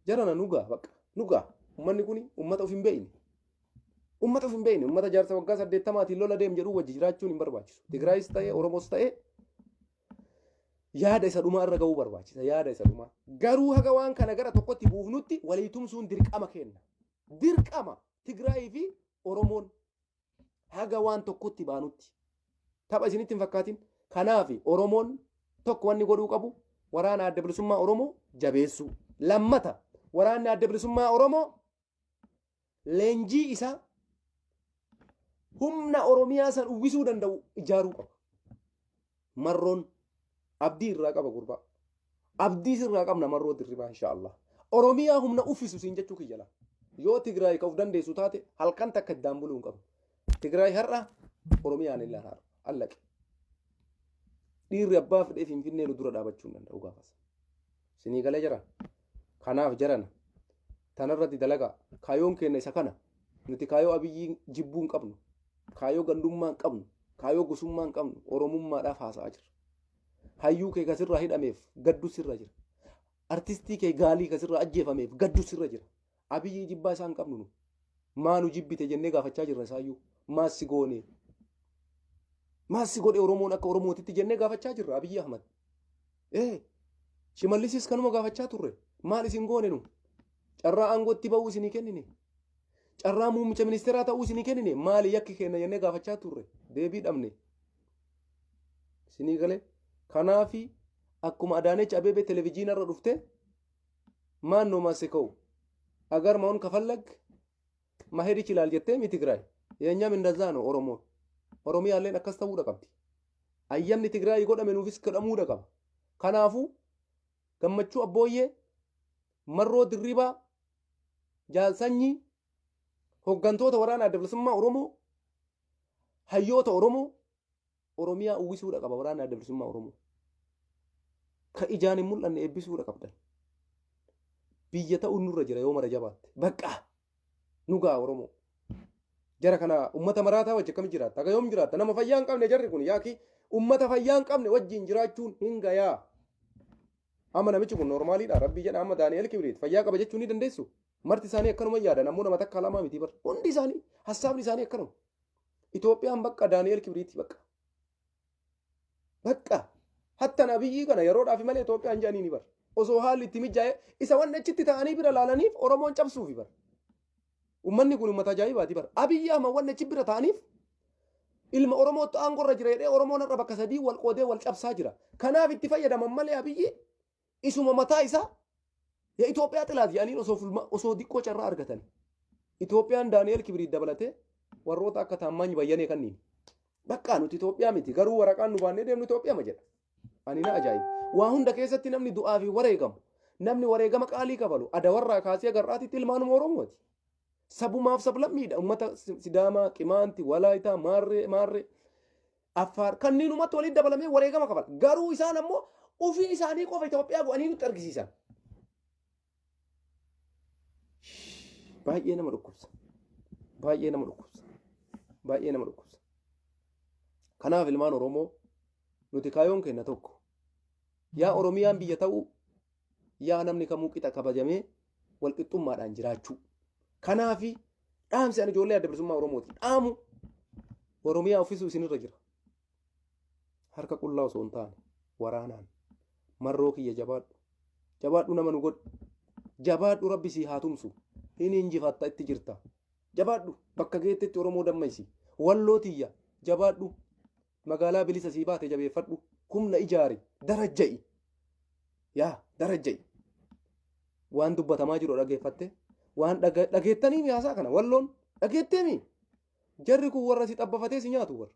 Jarana nugaa bakka nugaa uummanni kun uummata of hin beekne. Uummata of hin beekne uummata jaarsa waggaa 80tiin lola deem jedhu wajji jiraachuun hin barbaachisu. Tigraayis ta'ee Oromoos ta'ee yaada isa dhumaa irra ga'uu barbaachisa yaada isa dhumaa. Garuu haga waan kana gara tokkotti buufnutti walii tumsuun dirqama kenna. Dirqama Tigraayii fi Oromoon haga waan tokkotti baanutti tapha isinitti hin fakkaatin kanaaf Oromoon tokko wanni godhuu qabu waraana adda bilisummaa Oromoo jabeessuu lammata waraanni adda bilisummaa Oromoo leenjii isaa humna Oromiyaa san uwwisuu danda'u ijaaruu qaba marroon abdii irraa qaba gurbaa abdii irraa qabna marroo dirribaa inshaallah Oromiyaa humna uffisu siin jechuu kiyyala yoo Tigraay ka of dandeessu taate halkan takka iddaan buluu hin qabu Tigraay har'a Oromiyaan illaan har'a allaqe dhiirri abbaa fidhee Finfinnee nu dura dhaabachuu hin danda'u gaafas Sinii galee jira. Kanaaf jaran tanarratti dalagaa kaayoon keenya isa kana. Nuti kaayoo abiyyi jibbuu hin qabnu. Kaayoo gandummaa hin qabnu. Kaayoo gosummaa hin qabnu. Oromummaadhaaf haasa'aa jira. Hayyuu kee kasirraa hidhameef gaddu sirra jira. Artistii kee gaalii kasirraa ajjeefameef gaddu sirra jira. Abiyyi jibbaa isaa hin qabnu nu. Maanu jibbite jennee gaafachaa jirra isaayyuu. Maassi goone. Maassi godhe Oromoon akka Oromootitti jennee gaafachaa jirra Abiyyi Ahmad. Shimallisis kanuma gaafachaa turre. Maal isin goone nu? Carraa aangootti ba'uu isinii kennine. Carraa muummicha ministeeraa ta'uu isinii kennine. Maali yakki kenna jennee gaafachaa turre. Deebii dhabne. Isinii galee. Kanaafi akkuma Adaanech Abeebee televiziyoonarra dhufte maannoo maasee ka'u. Agar maun kafallag ማሄድ ይችላል jettee Tigraay የኛም እንደዛ ነው ኦሮሞ ኦሮሚያ ያለን akkas ta'uu qabdi ayyamni Tigraay godhame nuufis kadhamuu qaba kanaafu gammachuu abbooyyee marroo dirribaa jaalsanyi hoggantoota waraana adda bilisummaa Oromoo hayyoota Oromoo Oromiyaa uwwisuu qaba waraana adda bilisummaa Oromoo ka ijaan hin mul'anne eebbisuu qabdan biyya ta'uu nurra jira yoo mara jabaatte bakka nugaa Oromoo jara kana ummata maraataa wajji akkam jiraata aga yoom jiraata nama fayyaa hin qabne jarri kun yaaki ummata fayyaa hin qabne wajjin jiraachuun hin gayaa amma namichi kun normaaliidha rabbi jedha amma Daani'el Kibriit fayyaa qaba jechuun ni dandeessu marti isaanii akkanuma yaada namuu nama takka lamaa miti bar hundi isaanii hasaabni isaanii akkanuma Itoophiyaan bakka Daani'el Kibriiti bakka hatta nabiyyi kana yeroodhaaf malee Itoophiyaan jedhanii ni bar osoo haalli itti mijaa'e isa wanna achitti ta'anii bira laalaniif Oromoon cabsuufi bar ummanni kun ummata ajaa'ibaati bar Abiyyi Ahmad wanna achi bira ta'aniif ilma Oromootti aangorra jira jedhee Oromoon irra bakka sadii wal qoodee wal cabsaa jira kanaaf itti fayyadaman malee Abiyyi isuma mataa isaa ya Itoophiyaa xilaati yaaniin osoo diqqoo carraa argatan Itoophiyaan Daani'el Kibriit dabalatee warroota akka taammaanyi bayyanee kanniin bakka nuti Itoophiyaa miti garuu waraqaan nu baannee deemnu Itoophiyaa ma jedha ani na ajaa'iba waa hunda keessatti namni du'aa fi wareegamu namni wareegama qaalii kafalu adawarraa kaasee agarraatitti ilmaanuma Oromooti sabumaaf sablammiidha ummata Sidaamaa Qimaanti Walaayitaa Maarree Affaar kanniinumatti waliin dabalamee wareegama kafala garuu isaan ammoo ofii isaanii qofa Itoophiyaa bu'anii nutti argisiisan baay'ee nama dhukkubsa baay'ee nama dhukkubsa baay'ee nama dhukkubsa kanaaf ilmaan Oromoo nuti kaayoon kenna tokko yaa Oromiyaan biyya ta'u yaa namni kamuu qixa kabajamee wal qixxummaadhaan jiraachuu kanaafi dhaamsi ani ijoollee adda bilisummaa Oromooti dhaamu Oromiyaa ofiisuu isinirra jira harka qullaa osoo hin taane waraanaan marroo kiyya jabaadhu nama nu godhu jabaadhu rabbi sii haa tumsu hin injifatta itti jirta jabaadhu bakka geettetti Oromoo dammaysi walloo tiyya jabaadhu magaalaa bilisa sii baate jabeeffadhu humna ijaari darajja'i yaa darajja'i waan dubbatamaa jiru dhageeffatte waan dhageettanii miyaasaa kana walloon dhageetteemi jarri kun warra si xabbafatee si nyaatu warra